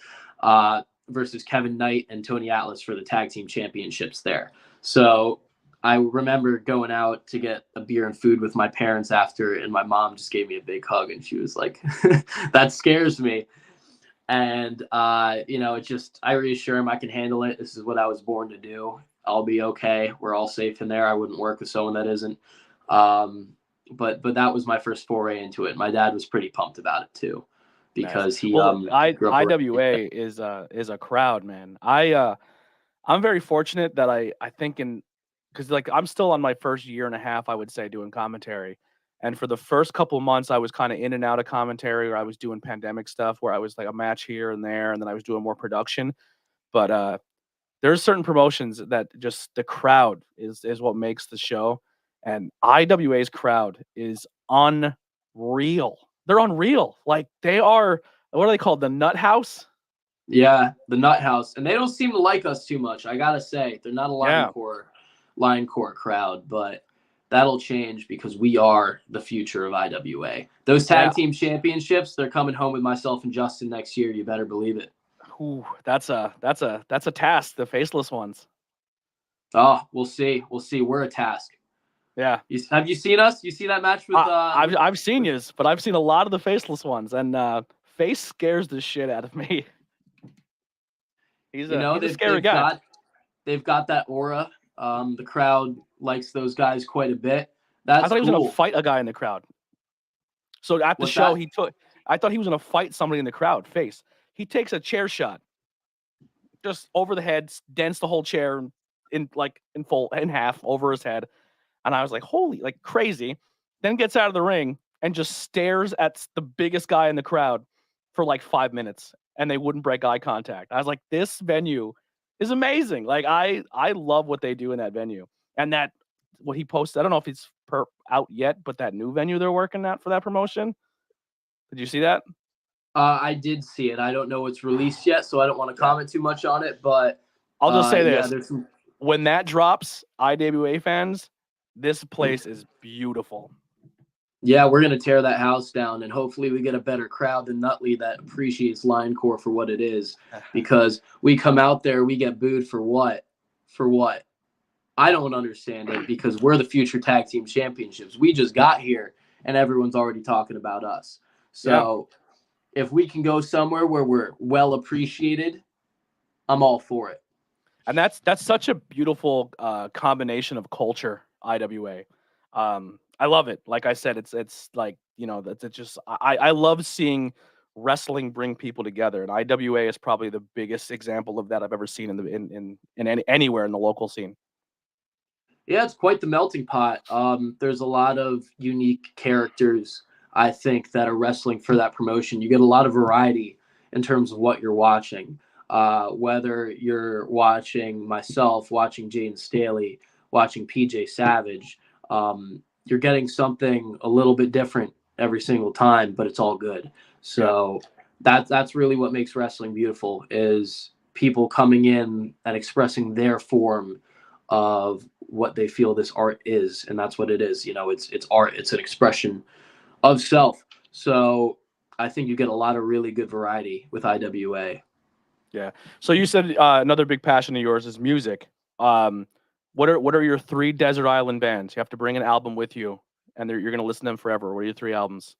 [SPEAKER 2] Versus Kevin Knight and Tony Atlas for the tag team championships there. So I remember going out to get a beer and food with my parents after, and my mom just gave me a big hug, and she was like, that scares me. And, I reassure him I can handle it. This is what I was born to do. I'll be okay. We're all safe in there. I wouldn't work with someone that isn't. But that was my first foray into it. My dad was pretty pumped about it too, because he
[SPEAKER 1] IWA is a crowd, man. I'm very fortunate that I think because like I'm still on my first year and a half, I would say, doing commentary. And for the first couple of months, I was kind of in and out of commentary, or I was doing pandemic stuff where I was like a match here and there, and then I was doing more production. But there's certain promotions that just the crowd is what makes the show, and IWA's crowd is unreal. They're unreal. Like they are. What are they called? The Nut House.
[SPEAKER 2] Yeah, the Nut House, and they don't seem to like us too much. I gotta say, they're not a
[SPEAKER 1] Yeah.
[SPEAKER 2] line core crowd, but that'll change because we are the future of IWA. Those tag team championships, they're coming home with myself and Justin next year. You better believe it.
[SPEAKER 1] Ooh, that's a task. The faceless ones.
[SPEAKER 2] Oh, we'll see. We'll see. We're a task.
[SPEAKER 1] Yeah.
[SPEAKER 2] Have you seen us? You see that match with?
[SPEAKER 1] I've seen yous, but I've seen a lot of the faceless ones, and Face scares the shit out of me. He's a scary guy.
[SPEAKER 2] They've got that aura. The crowd likes those guys quite a bit. That's
[SPEAKER 1] I thought he was
[SPEAKER 2] cool.
[SPEAKER 1] gonna fight a guy in the crowd. So at the show, I thought he was gonna fight somebody in the crowd. Face. He takes a chair shot, just over the head, dents the whole chair in half over his head, and I was like, holy, like crazy. Then gets out of the ring and just stares at the biggest guy in the crowd for like 5 minutes, and they wouldn't break eye contact. I was like, this venue is amazing. Like I love what they do in that venue, and that what he posted. I don't know if it's out yet, but that new venue they're working at for that promotion. Did you see that?
[SPEAKER 2] I did see it. I don't know it's released yet, so I don't want to comment too much on it. But
[SPEAKER 1] I'll just say this:
[SPEAKER 2] yeah,
[SPEAKER 1] when that drops, IWA fans, this place is beautiful.
[SPEAKER 2] Yeah, we're going to tear that house down, and hopefully we get a better crowd than Nutley that appreciates Linecore for what it is, because we come out there, we get booed for what? For what? I don't understand it, because we're the future tag team championships. We just got here, and everyone's already talking about us. So if we can go somewhere where we're well appreciated, I'm all for it.
[SPEAKER 1] And that's such a beautiful combination of culture, IWA. I love it. Like I said, it's like, it's just I love seeing wrestling bring people together, and IWA is probably the biggest example of that I've ever seen anywhere in the local scene.
[SPEAKER 2] Yeah, it's quite the melting pot. There's a lot of unique characters, I think, that are wrestling for that promotion. You get a lot of variety in terms of what you're watching. Whether you're watching myself, watching Jane Staley, watching PJ Savage, you're getting something a little bit different every single time, but it's all good. So that's really what makes wrestling beautiful, is people coming in and expressing their form of what they feel this art is, and that's what it is. It's art. It's an expression of self. So I think you get a lot of really good variety with IWA.
[SPEAKER 1] Yeah. So you said another big passion of yours is music. What are your 3 desert island bands? You have to bring an album with you, and you're going to listen to them forever. What are your 3 albums?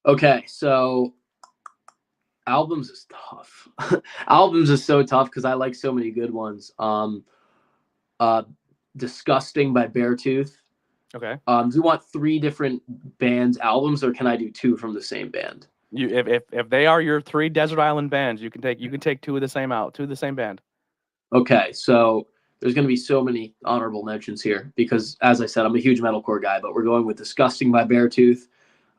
[SPEAKER 2] Okay, so albums is tough. Albums is so tough because I like so many good ones. Disgusting by Beartooth.
[SPEAKER 1] Okay.
[SPEAKER 2] Do you want 3 different bands' albums, or can I do 2 from the same band?
[SPEAKER 1] If they are your 3 desert island bands, you can take 2 of the same band.
[SPEAKER 2] Okay, so there's going to be so many honorable mentions here because, as I said, I'm a huge metalcore guy, but we're going with Disgusting by Beartooth.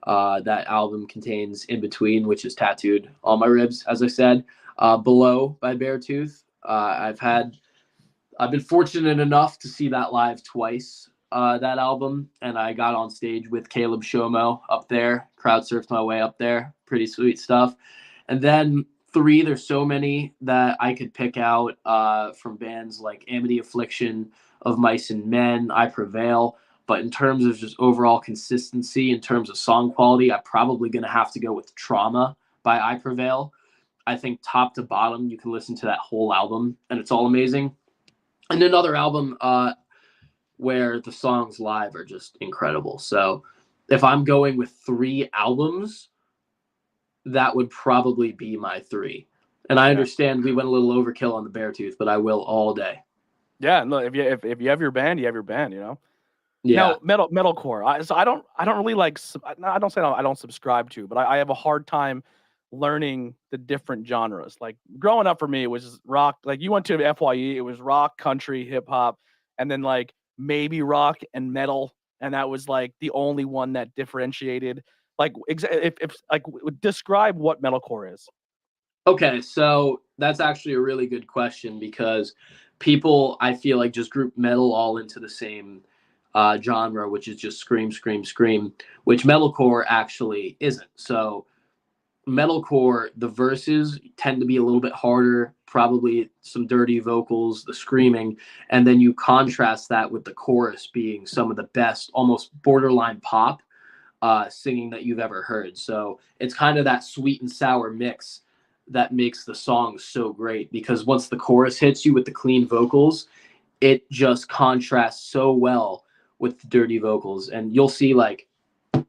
[SPEAKER 2] That album contains In Between, which is tattooed on my ribs, as I said. Below by Beartooth. I've been fortunate enough to see that live twice, that album, and I got on stage with Caleb Shomo up there, crowd surfed my way up there. Pretty sweet stuff. And then 3, there's so many that I could pick out from bands like Amity Affliction, Of Mice and Men, I Prevail. But in terms of just overall consistency, in terms of song quality, I'm probably going to have to go with Trauma by I Prevail. I think top to bottom, you can listen to that whole album, and it's all amazing. And another album where the songs live are just incredible. So if I'm going with 3 albums, that would probably be my 3. And I understand we went a little overkill on the Beartooth, but I will all day.
[SPEAKER 1] Yeah, no, if you have your band, you have your band,
[SPEAKER 2] Yeah.
[SPEAKER 1] Now, metalcore. I don't really like. I don't say I don't subscribe to, but I have a hard time learning the different genres. Like growing up for me, it was rock. Like you went to FYE, it was rock, country, hip hop, and then like maybe rock and metal, and that was like the only one that differentiated. Like if describe what metalcore is.
[SPEAKER 2] Okay, so that's actually a really good question because people, I feel like, just group metal all into the same genre, which is just scream, scream, scream, which metalcore actually isn't. So metalcore, the verses tend to be a little bit harder, probably some dirty vocals, the screaming, and then you contrast that with the chorus being some of the best, almost borderline pop singing that you've ever heard. So it's kind of that sweet and sour mix that makes the song so great, because once the chorus hits you with the clean vocals, it just contrasts so well with the dirty vocals. And you'll see, like,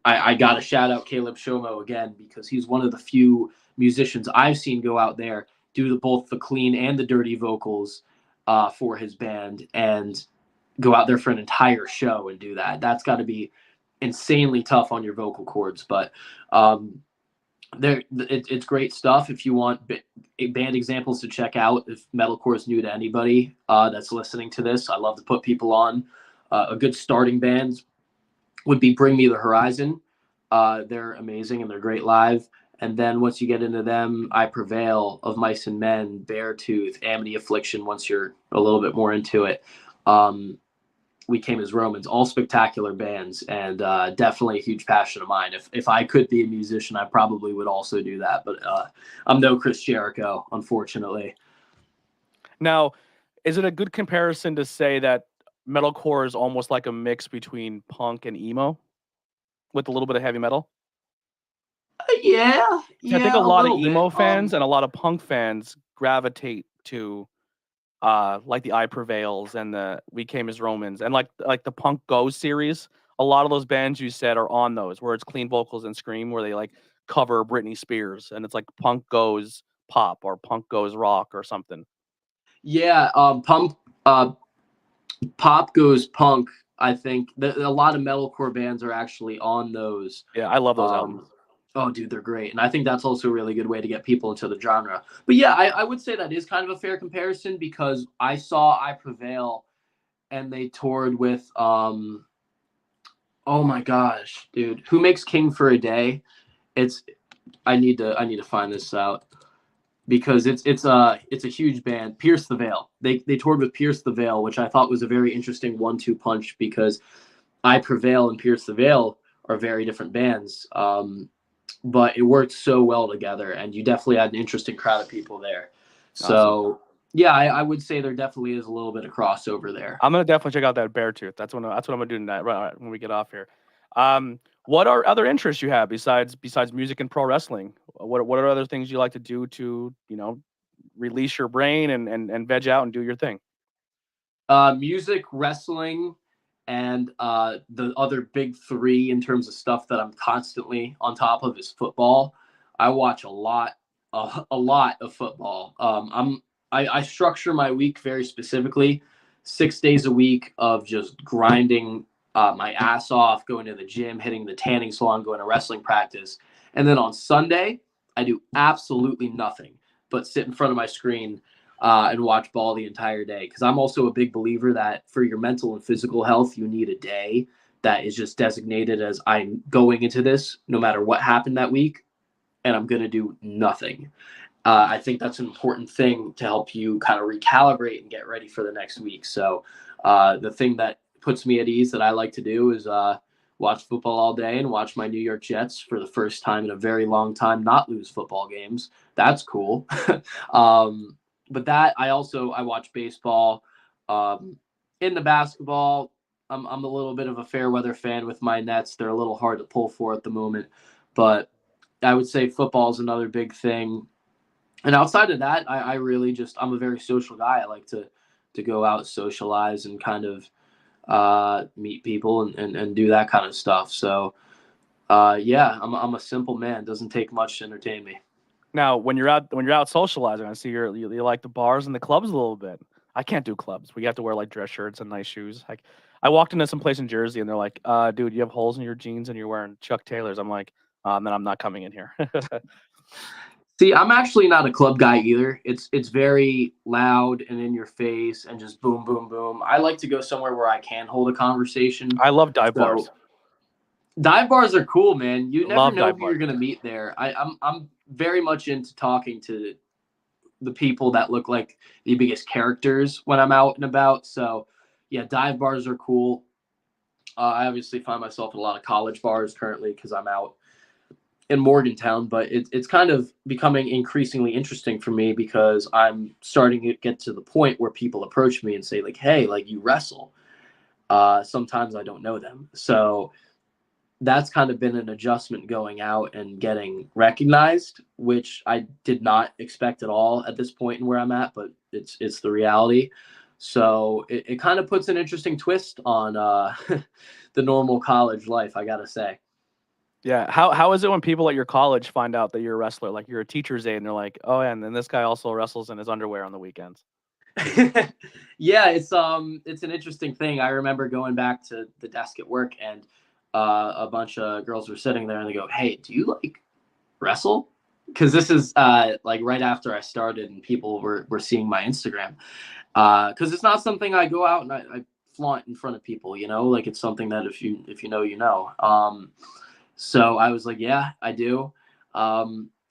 [SPEAKER 2] I got to shout out Caleb Shomo again, because he's one of the few musicians I've seen go out there do both the clean and the dirty vocals for his band, and go out there for an entire show and do that. That's got to be insanely tough on your vocal cords. But it's great stuff. If you want band examples to check out, if metalcore is new to anybody that's listening to this, I love to put people on. A good starting band would be Bring Me the Horizon. They're amazing and they're great live. And then once you get into them, I Prevail, Of Mice and Men, Beartooth, Amity Affliction, once you're a little bit more into it. We Came as Romans, all spectacular bands, and definitely a huge passion of mine. If I could be a musician, I probably would also do that. But I'm no Chris Jericho, unfortunately.
[SPEAKER 1] Now, is it a good comparison to say that metalcore is almost like a mix between punk and emo with a little bit of heavy metal?
[SPEAKER 2] Yeah,
[SPEAKER 1] I think a lot of emo
[SPEAKER 2] bit.
[SPEAKER 1] fans and a lot of punk fans gravitate to like the I Prevails and the We Came as Romans and like the Punk Goes series. A lot of those bands you said are on those, where it's clean vocals and scream, where they like cover Britney Spears, and it's like Punk Goes pop or Punk Goes rock or something.
[SPEAKER 2] Yeah, pop goes punk. I think a lot of metalcore bands are actually on those.
[SPEAKER 1] Yeah, I love those albums.
[SPEAKER 2] Oh, dude, they're great. And I think that's also a really good way to get people into the genre. But yeah, I would say that is kind of a fair comparison, because I saw I Prevail and they toured with, oh my gosh, dude, who makes King for a Day? I need to find this out, because it's a huge band. Pierce the Veil. They toured with Pierce the Veil, which I thought was a very interesting 1-2 punch, because I Prevail and Pierce the Veil are very different bands. But it worked so well together, and you definitely had an interesting crowd of people there. So, awesome. Yeah, I would say there definitely is a little bit of crossover there.
[SPEAKER 1] I'm gonna definitely check out that Beartooth. That's what I'm gonna do tonight, right when we get off here. What are other interests you have besides music and pro wrestling? What are other things you like to do to, release your brain and veg out and do your thing?
[SPEAKER 2] Music, wrestling, and the other big three in terms of stuff that I'm constantly on top of is football. I watch a lot of football. I structure my week very specifically, 6 days a week of just grinding my ass off, going to the gym, hitting the tanning salon, going to wrestling practice. And then on Sunday, I do absolutely nothing but sit in front of my screen and watch ball the entire day. Because I'm also a big believer that for your mental and physical health, you need a day that is just designated as I'm going into this no matter what happened that week, and I'm going to do nothing. I think that's an important thing to help you kind of recalibrate and get ready for the next week. So the thing that puts me at ease that I like to do is watch football all day and watch my New York Jets for the first time in a very long time not lose football games. That's cool. But that I watch baseball. In the basketball, I'm a little bit of a fair weather fan with my Nets. They're a little hard to pull for at the moment, but I would say football is another big thing. And outside of that, I really just, I'm a very social guy. I like to go out, socialize, and kind of meet people and do that kind of stuff. So yeah, I'm a simple man. It doesn't take much to entertain me.
[SPEAKER 1] Now, when you're out socializing, I see you like the bars and the clubs a little bit. I can't do clubs. We have to wear like dress shirts and nice shoes. Like, I walked into some place in Jersey and they're like, dude, you have holes in your jeans and you're wearing Chuck Taylors. I'm like, then I'm not coming in here.
[SPEAKER 2] See, I'm actually not a club guy either. It's very loud and in your face and just boom, boom, boom. I like to go somewhere where I can hold a conversation.
[SPEAKER 1] I love dive bars.
[SPEAKER 2] Dive bars are cool, man. You never know who you're gonna meet there. I'm very much into talking to the people that look like the biggest characters when I'm out and about. So yeah, dive bars are cool. I obviously find myself in a lot of college bars currently because I'm out in Morgantown, but it's kind of becoming increasingly interesting for me because I'm starting to get to the point where people approach me and say like, hey, like you wrestle. Sometimes I don't know them. So that's kind of been an adjustment going out and getting recognized, which I did not expect at all at this point in where I'm at, but it's the reality. So it kind of puts an interesting twist on the normal college life, I gotta say.
[SPEAKER 1] Yeah. How is it when people at your college find out that you're a wrestler? Like you're a teacher's aide, and they're like, "Oh, yeah, and then this guy also wrestles in his underwear on the weekends."
[SPEAKER 2] Yeah, it's an interesting thing. I remember going back to the desk at work and a bunch of girls were sitting there and they go, "Hey, do you like wrestle?" Because this is like right after I started and people were seeing my Instagram. Because it's not something I go out and I flaunt in front of people, you know, like it's something that if you know, you know. So I was like, yeah, I do.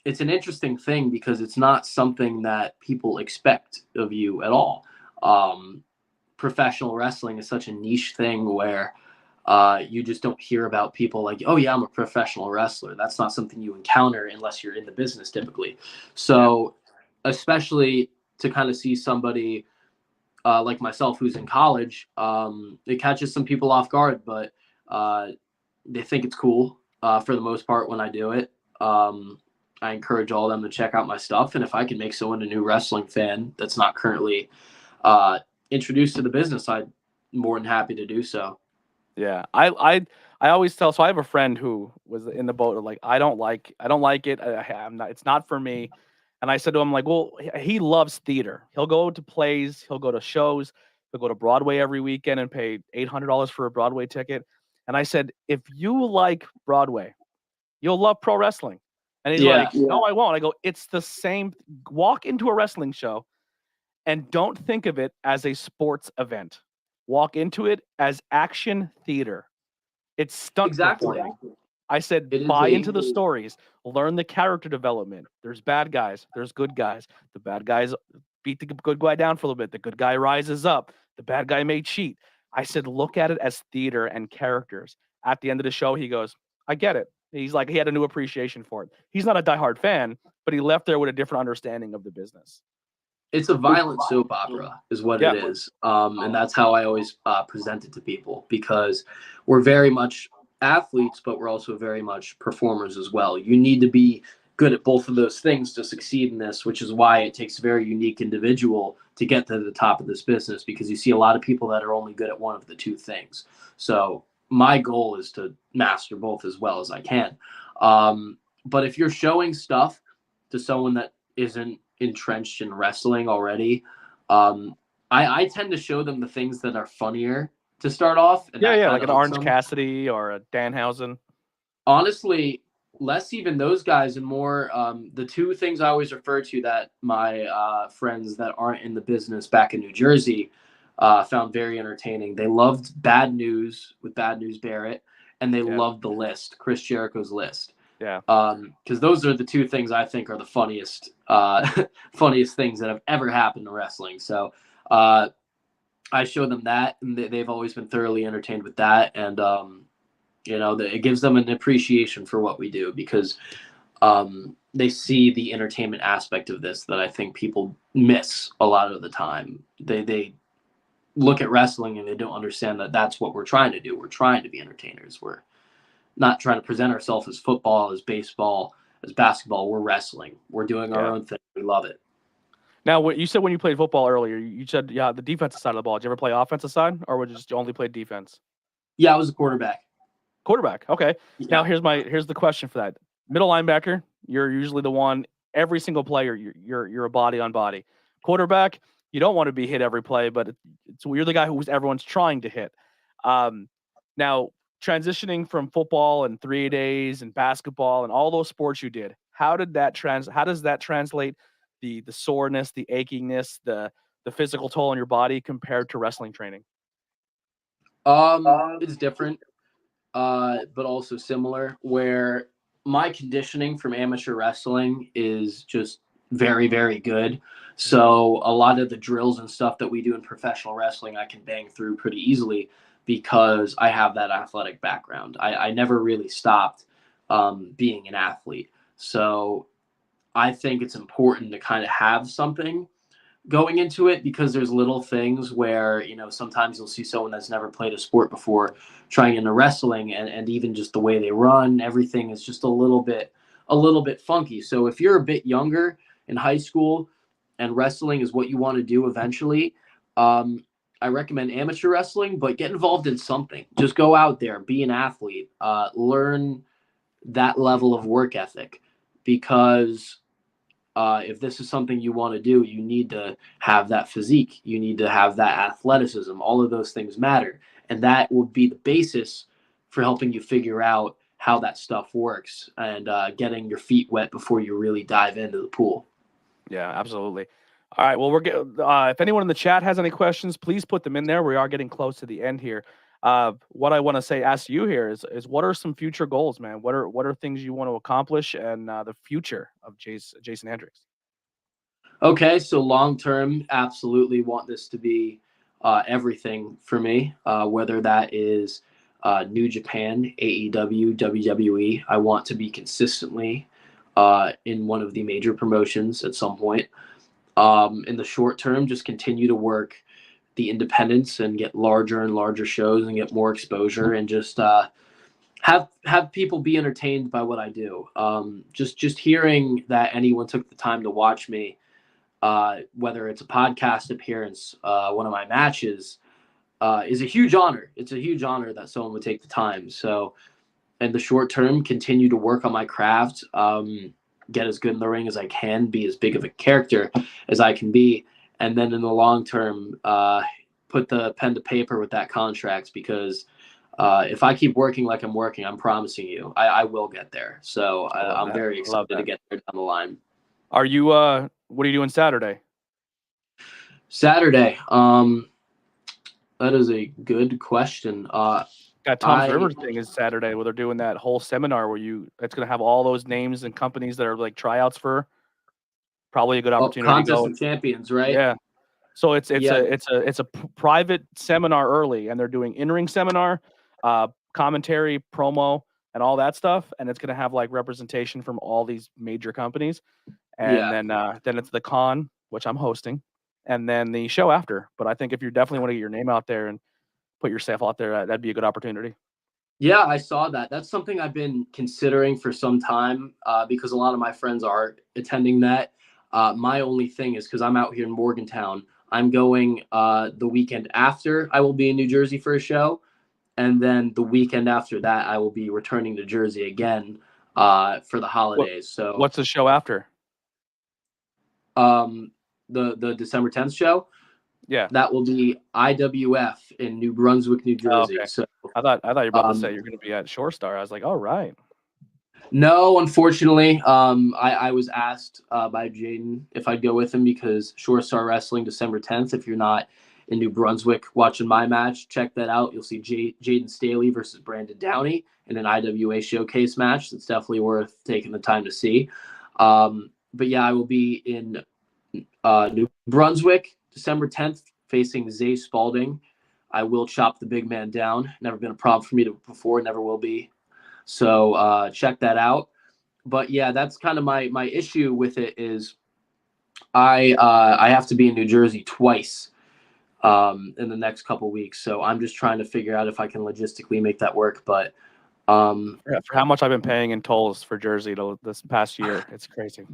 [SPEAKER 2] It's an interesting thing because it's not something that people expect of you at all. Professional wrestling is such a niche thing where you just don't hear about people like, oh yeah, I'm a professional wrestler. That's not something you encounter unless you're in the business typically. So especially to kind of see somebody like myself who's in college, it catches some people off guard, but they think it's cool for the most part when I do it. I encourage all of them to check out my stuff. And if I can make someone a new wrestling fan that's not currently introduced to the business, I'm more than happy to do so.
[SPEAKER 1] Yeah, I always tell. So I have a friend who was in the boat of like, I don't like it. I'm not. It's not for me. And I said to him like, well, he loves theater. He'll go to plays. He'll go to shows. He'll go to Broadway every weekend and pay $800 for a Broadway ticket. And I said, if you like Broadway, you'll love pro wrestling. And he's
[SPEAKER 2] Yeah.
[SPEAKER 1] like, no, I won't. I go, it's the same. Walk into a wrestling show and don't think of it as a sports event. Walk into it as action theater. It's stunt
[SPEAKER 2] Exactly.
[SPEAKER 1] performing. I said,
[SPEAKER 2] It is
[SPEAKER 1] buy into the stories, learn the character development. There's bad guys, there's good guys. The bad guys beat the good guy down for a little bit. The good guy rises up. The bad guy may cheat. I said, look at it as theater and characters. At the end of the show, he goes, I get it. He's like, he had a new appreciation for it. He's not a diehard fan, but he left there with a different understanding of the business.
[SPEAKER 2] It's a violent soap opera is what it is. And that's how I always present it to people because we're very much athletes, but we're also very much performers as well. You need to be good at both of those things to succeed in this, which is why it takes a very unique individual to get to the top of this business because you see a lot of people that are only good at one of the two things. So my goal is to master both as well as I can. But if you're showing stuff to someone that isn't entrenched in wrestling already, I tend to show them the things that are funnier to start off. And
[SPEAKER 1] like an Orange Cassidy or a Danhausen.
[SPEAKER 2] Honestly, less even those guys and more the two things I always refer to that my friends that aren't in the business back in New Jersey found very entertaining. They loved Bad News with Bad News Barrett, and they loved The List, Chris Jericho's List.
[SPEAKER 1] Yeah.
[SPEAKER 2] Because those are the two things I think are the funniest things that have ever happened to wrestling. So I show them that, and they've always been thoroughly entertained with that. And, it gives them an appreciation for what we do because they see the entertainment aspect of this that I think people miss a lot of the time. They look at wrestling and they don't understand that that's what we're trying to do. We're trying to be entertainers. We're not trying to present ourselves as football, as baseball, as basketball. We're wrestling. We're doing our own thing. We love it.
[SPEAKER 1] Now, what you said when you played football earlier, you said, the defensive side of the ball. Did you ever play offensive side, or would you just only play defense?
[SPEAKER 2] Yeah, I was a quarterback.
[SPEAKER 1] Quarterback. Okay.
[SPEAKER 2] Yeah.
[SPEAKER 1] Now here's the question for that. Middle linebacker, you're usually the one. Every single player, you're a body on body. Quarterback, you don't want to be hit every play, but you're the guy who's everyone's trying to hit. Now transitioning from football and 3 days and basketball and all those sports you did, how does that translate the soreness, the achingness, the physical toll on your body compared to wrestling training?
[SPEAKER 2] It's different, but also similar, where my conditioning from amateur wrestling is just very, very good. So a lot of the drills and stuff that we do in professional wrestling, I can bang through pretty easily because I have that athletic background. I never really stopped being an athlete. So I think it's important to kind of have something going into it, because there's little things where, sometimes you'll see someone that's never played a sport before trying into wrestling, and even just the way they run, everything is just a little bit funky. So if you're a bit younger in high school and wrestling is what you want to do eventually, I recommend amateur wrestling, but get involved in something. Just go out there, be an athlete, learn that level of work ethic, because if this is something you want to do, you need to have that physique. You need to have that athleticism. All of those things matter. And that will be the basis for helping you figure out how that stuff works, and getting your feet wet before you really dive into the pool.
[SPEAKER 1] Yeah, absolutely. All right. Well, if anyone in the chat has any questions, please put them in there. We are getting close to the end here. What I want to ask you here is what are some future goals, man? What are things you want to accomplish, and the future of Jason Hendrix?
[SPEAKER 2] Okay, so long term, absolutely want this to be everything for me, whether that is New Japan, AEW, WWE. I want to be consistently in one of the major promotions at some point. In the short term, just continue to work the independents and get larger and larger shows and get more exposure, and just have people be entertained by what I do. Just hearing that anyone took the time to watch me, whether it's a podcast appearance, one of my matches, is a huge honor. It's a huge honor that someone would take the time. So in the short term, continue to work on my craft, get as good in the ring as I can, be as big of a character as I can be. And then in the long term, put the pen to paper with that contract, because if I keep working like I'm working, I'm promising you, I will get there. So I'm very excited to get there down the line.
[SPEAKER 1] Are you, what are you doing Saturday?
[SPEAKER 2] Saturday. That is a good question.
[SPEAKER 1] Got Tom's Rivers thing is Saturday, where they're doing that whole seminar where it's going to have all those names and companies that are like tryouts for. Probably a good opportunity
[SPEAKER 2] Contest
[SPEAKER 1] to go.
[SPEAKER 2] of Champions, right?
[SPEAKER 1] Yeah. So it's a private seminar early, and they're doing in-ring seminar, commentary, promo, and all that stuff, and it's going to have like representation from all these major companies, and then it's the con, which I'm hosting, and then the show after. But I think if you definitely want to get your name out there and put yourself out there, that'd be a good opportunity.
[SPEAKER 2] Yeah, I saw that. That's something I've been considering for some time, because a lot of my friends are attending that. My only thing is, because I'm out here in Morgantown, I'm going the weekend after I will be in New Jersey for a show. And then the weekend after that, I will be returning to Jersey again for the holidays. So
[SPEAKER 1] what's the show after?
[SPEAKER 2] The December 10th show.
[SPEAKER 1] Yeah,
[SPEAKER 2] that will be IWF in New Brunswick, New Jersey.
[SPEAKER 1] Oh, okay.
[SPEAKER 2] So
[SPEAKER 1] I thought you were about to say you're going to be at Shore Star. I was like, all right.
[SPEAKER 2] No, unfortunately, I was asked by Jaden if I'd go with him, because Shore Star Wrestling December 10th. If you're not in New Brunswick watching my match, check that out. You'll see Jaden Staley versus Brandon Downey in an IWA showcase match. That's definitely worth taking the time to see. But yeah, I will be in New Brunswick December 10th facing Zay Spalding. I will chop the big man down. Never been a problem for me before, never will be. So check that out. But yeah, that's kind of my issue with it is I have to be in New Jersey twice in the next couple weeks. So I'm just trying to figure out if I can logistically make that work. But
[SPEAKER 1] for how much I've been paying in tolls for Jersey this past year, it's crazy.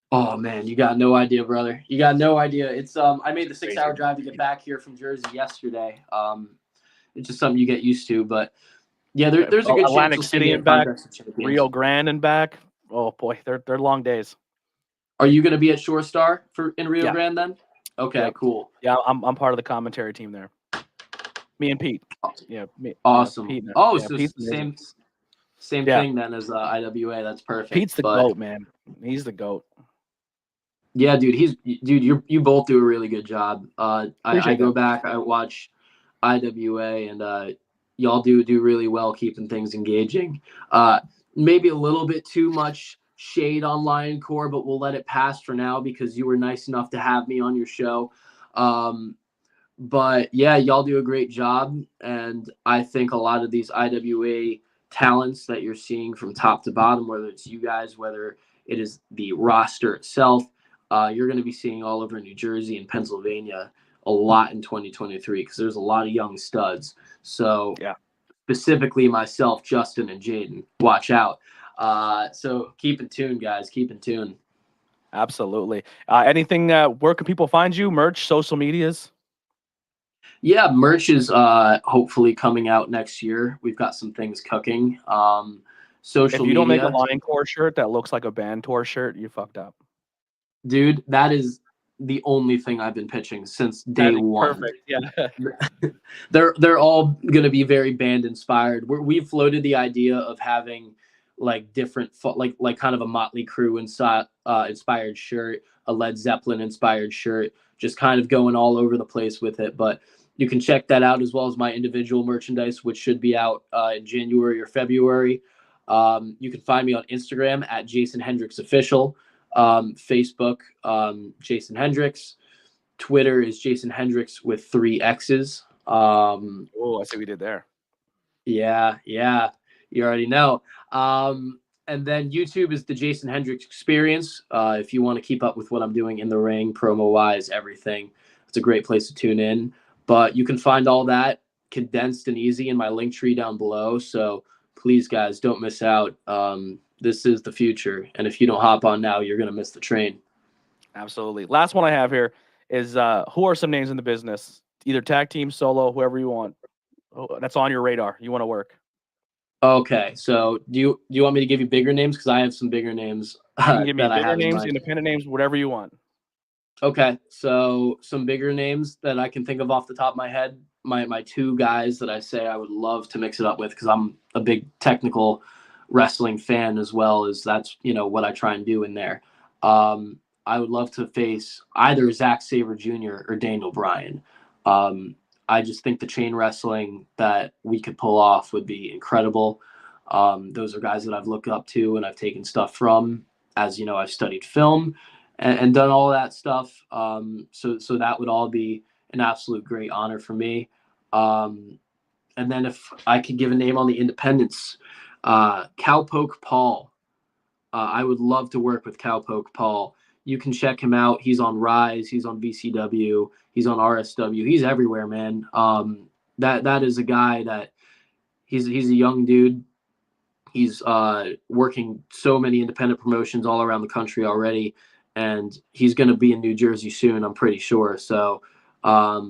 [SPEAKER 2] Oh man, you got no idea, brother. You got no idea. It's I made the 6-hour drive to get back here from Jersey yesterday. It's just something you get used to, but yeah, there's a good
[SPEAKER 1] Atlantic
[SPEAKER 2] chance
[SPEAKER 1] City and back, Rio Grande and back. Oh boy, they're long days.
[SPEAKER 2] Are you going to be at Shore Star in Rio Grande then? Okay, cool.
[SPEAKER 1] Yeah, I'm part of the commentary team there. Me and Pete. Yeah,
[SPEAKER 2] awesome.
[SPEAKER 1] Pete
[SPEAKER 2] so Pete's same thing then as IWA. That's perfect.
[SPEAKER 1] Pete's the GOAT, man. He's the GOAT.
[SPEAKER 2] Yeah, dude. You both do a really good job. I go back, I watch IWA, and y'all do really well keeping things engaging. Maybe a little bit too much shade on Lion Core, but we'll let it pass for now because you were nice enough to have me on your show. But yeah, y'all do a great job. And I think a lot of these IWA talents that you're seeing from top to bottom, whether it's you guys, whether it is the roster itself, you're going to be seeing all over New Jersey and Pennsylvania a lot in 2023 because there's a lot of young studs. So
[SPEAKER 1] Yeah.
[SPEAKER 2] Specifically myself, Justin, and Jaden, watch out. So keep in tune, guys. Keep in tune.
[SPEAKER 1] Absolutely. Anything, where can people find you? Merch, social medias?
[SPEAKER 2] Yeah, merch is hopefully coming out next year. We've got some things cooking. Social
[SPEAKER 1] If you don't make a
[SPEAKER 2] media,
[SPEAKER 1] Lion Core shirt that looks like a band tour shirt, you fucked up.
[SPEAKER 2] dude, that is the only thing I've been pitching since day one.
[SPEAKER 1] Perfect. Yeah.
[SPEAKER 2] They're all gonna be very band inspired. We've floated the idea of having like different like kind of a Motley Crue inspired shirt, a Led Zeppelin inspired shirt, just kind of going all over the place with it. But you can check that out as well as my individual merchandise, which should be out in January or February. You can find me on Instagram at Jason Hendrix Official, Facebook, Jason Hendrix. Twitter is Jason Hendrix with 3 X's.
[SPEAKER 1] Oh, I see what we did there.
[SPEAKER 2] Yeah, you already know. And then YouTube is the Jason Hendrix Experience. If you want to keep up with what I'm doing in the ring, promo-wise, everything, it's a great place to tune in. But you can find all that condensed and easy in my link tree down below. So please, guys, don't miss out. This is the future. And if you don't hop on now, you're going to miss the train.
[SPEAKER 1] Absolutely. Last one I have here is who are some names in the business? Either tag team, solo, whoever you want. That's on your radar. You want to work.
[SPEAKER 2] Okay, so do you want me to give you bigger names? Because I have some bigger names.
[SPEAKER 1] You can give me bigger names, independent names, whatever you want.
[SPEAKER 2] Okay, so some bigger names that I can think of off the top of my head. My 2 guys that I say I would love to mix it up with because I'm a big technical wrestling fan as well as that's what I try and do in there. I would love to face either Zack Sabre Jr. or Daniel Bryan. I just think the chain wrestling that we could pull off would be incredible. Those are guys that I've looked up to and I've taken stuff from. As you know, I've studied film and done all that stuff. So that would all be an absolute great honor for me. And then if I could give a name on the independents, Cowpoke Paul. I would love to work with Cowpoke Paul. You can check him out. He's on Rise. He's on VCW. He's on RSW. He's everywhere, man. That is a guy that he's a young dude. He's working so many independent promotions all around the country already, and he's going to be in New Jersey soon, I'm pretty sure. So, I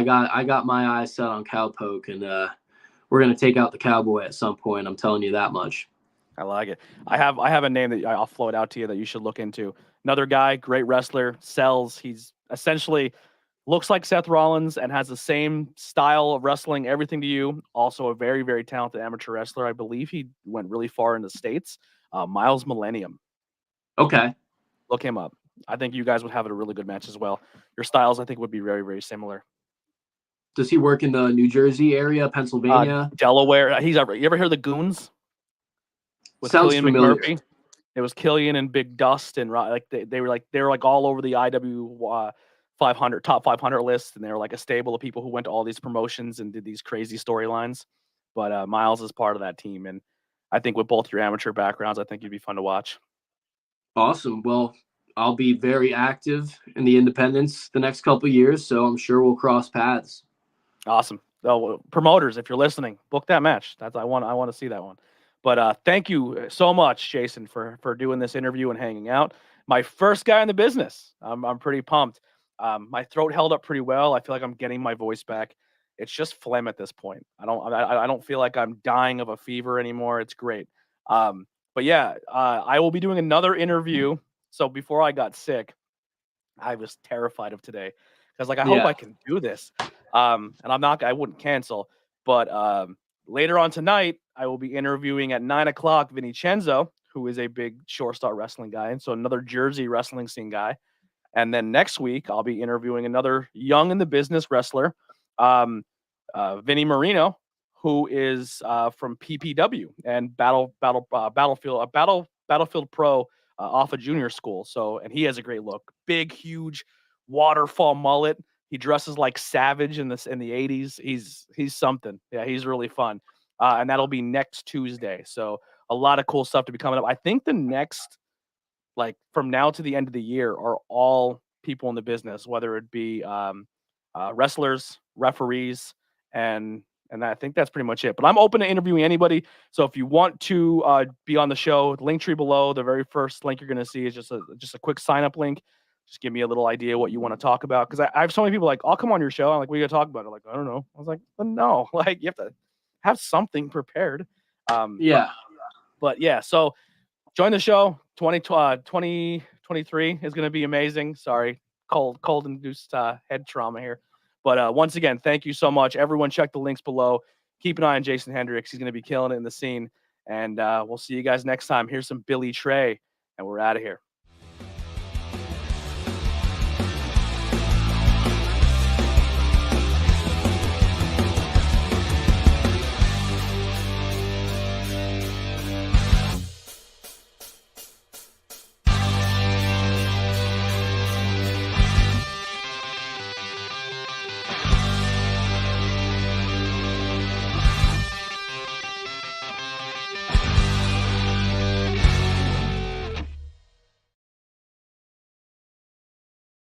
[SPEAKER 2] got my eyes set on Cowpoke, and we're going to take out the Cowboy at some point. I'm telling you that much.
[SPEAKER 1] I like it. I have a name that I'll float out to you that you should look into. Another guy, great wrestler, sells. He's essentially looks like Seth Rollins and has the same style of wrestling, everything to you. Also a very, very talented amateur wrestler. I believe he went really far in the States. Miles Millennium.
[SPEAKER 2] Okay.
[SPEAKER 1] Look him up. I think you guys would have a really good match as well. Your styles, I think, would be very, very similar.
[SPEAKER 2] Does he work in the New Jersey area, Pennsylvania?
[SPEAKER 1] Delaware. You ever hear the Goons? With
[SPEAKER 2] Sounds
[SPEAKER 1] Killian
[SPEAKER 2] familiar.
[SPEAKER 1] McMurphy. It was Killian and Big Dust and they were all over the IW 500 top 500 list, and they were like a stable of people who went to all these promotions and did these crazy storylines. But Miles is part of that team, and I think with both your amateur backgrounds, I think you'd be fun to watch.
[SPEAKER 2] Awesome. Well, I'll be very active in the independents the next couple of years, so I'm sure we'll cross paths.
[SPEAKER 1] Awesome. So, promoters, if you're listening, book that match. I want to see that one. But thank you so much, Jason, for doing this interview and hanging out. My first guy in the business. I'm pretty pumped. My throat held up pretty well. I feel like I'm getting my voice back. It's just phlegm at this point. I don't feel like I'm dying of a fever anymore. It's great. But yeah, I will be doing another interview. So before I got sick, I was terrified of today because I hope I can do this. And I wouldn't cancel, but later on tonight, I will be interviewing at 9:00 Vincenzo, who is a big short-start wrestling guy, and so another Jersey wrestling scene guy. And then next week, I'll be interviewing another young in the business wrestler, Vinny Marino, who is from PPW and Battlefield Battlefield Pro off a junior school. So, and he has a great look, big, huge waterfall mullet. He dresses like Savage in the 80s. He's something. Yeah, he's really fun. And that'll be next Tuesday. So a lot of cool stuff to be coming up. I think the next, like from now to the end of the year, are all people in the business, whether it be wrestlers, referees, and I think that's pretty much it. But I'm open to interviewing anybody. So if you want to be on the show, the link tree below, the very first link you're going to see is just a quick sign up link. Just give me a little idea what you want to talk about. Because I have so many people like, I'll come on your show. I'm like, what are you going to talk about? I'm like, I don't know. I was like, no, like you have to have something prepared. But yeah, so join the show. 2023 is going to be amazing. Sorry, cold induced head trauma here. But once again, thank you so much. Everyone check the links below. Keep an eye on Jason Hendrix. He's going to be killing it in the scene. And we'll see you guys next time. Here's some Billy Trey, and we're out of here.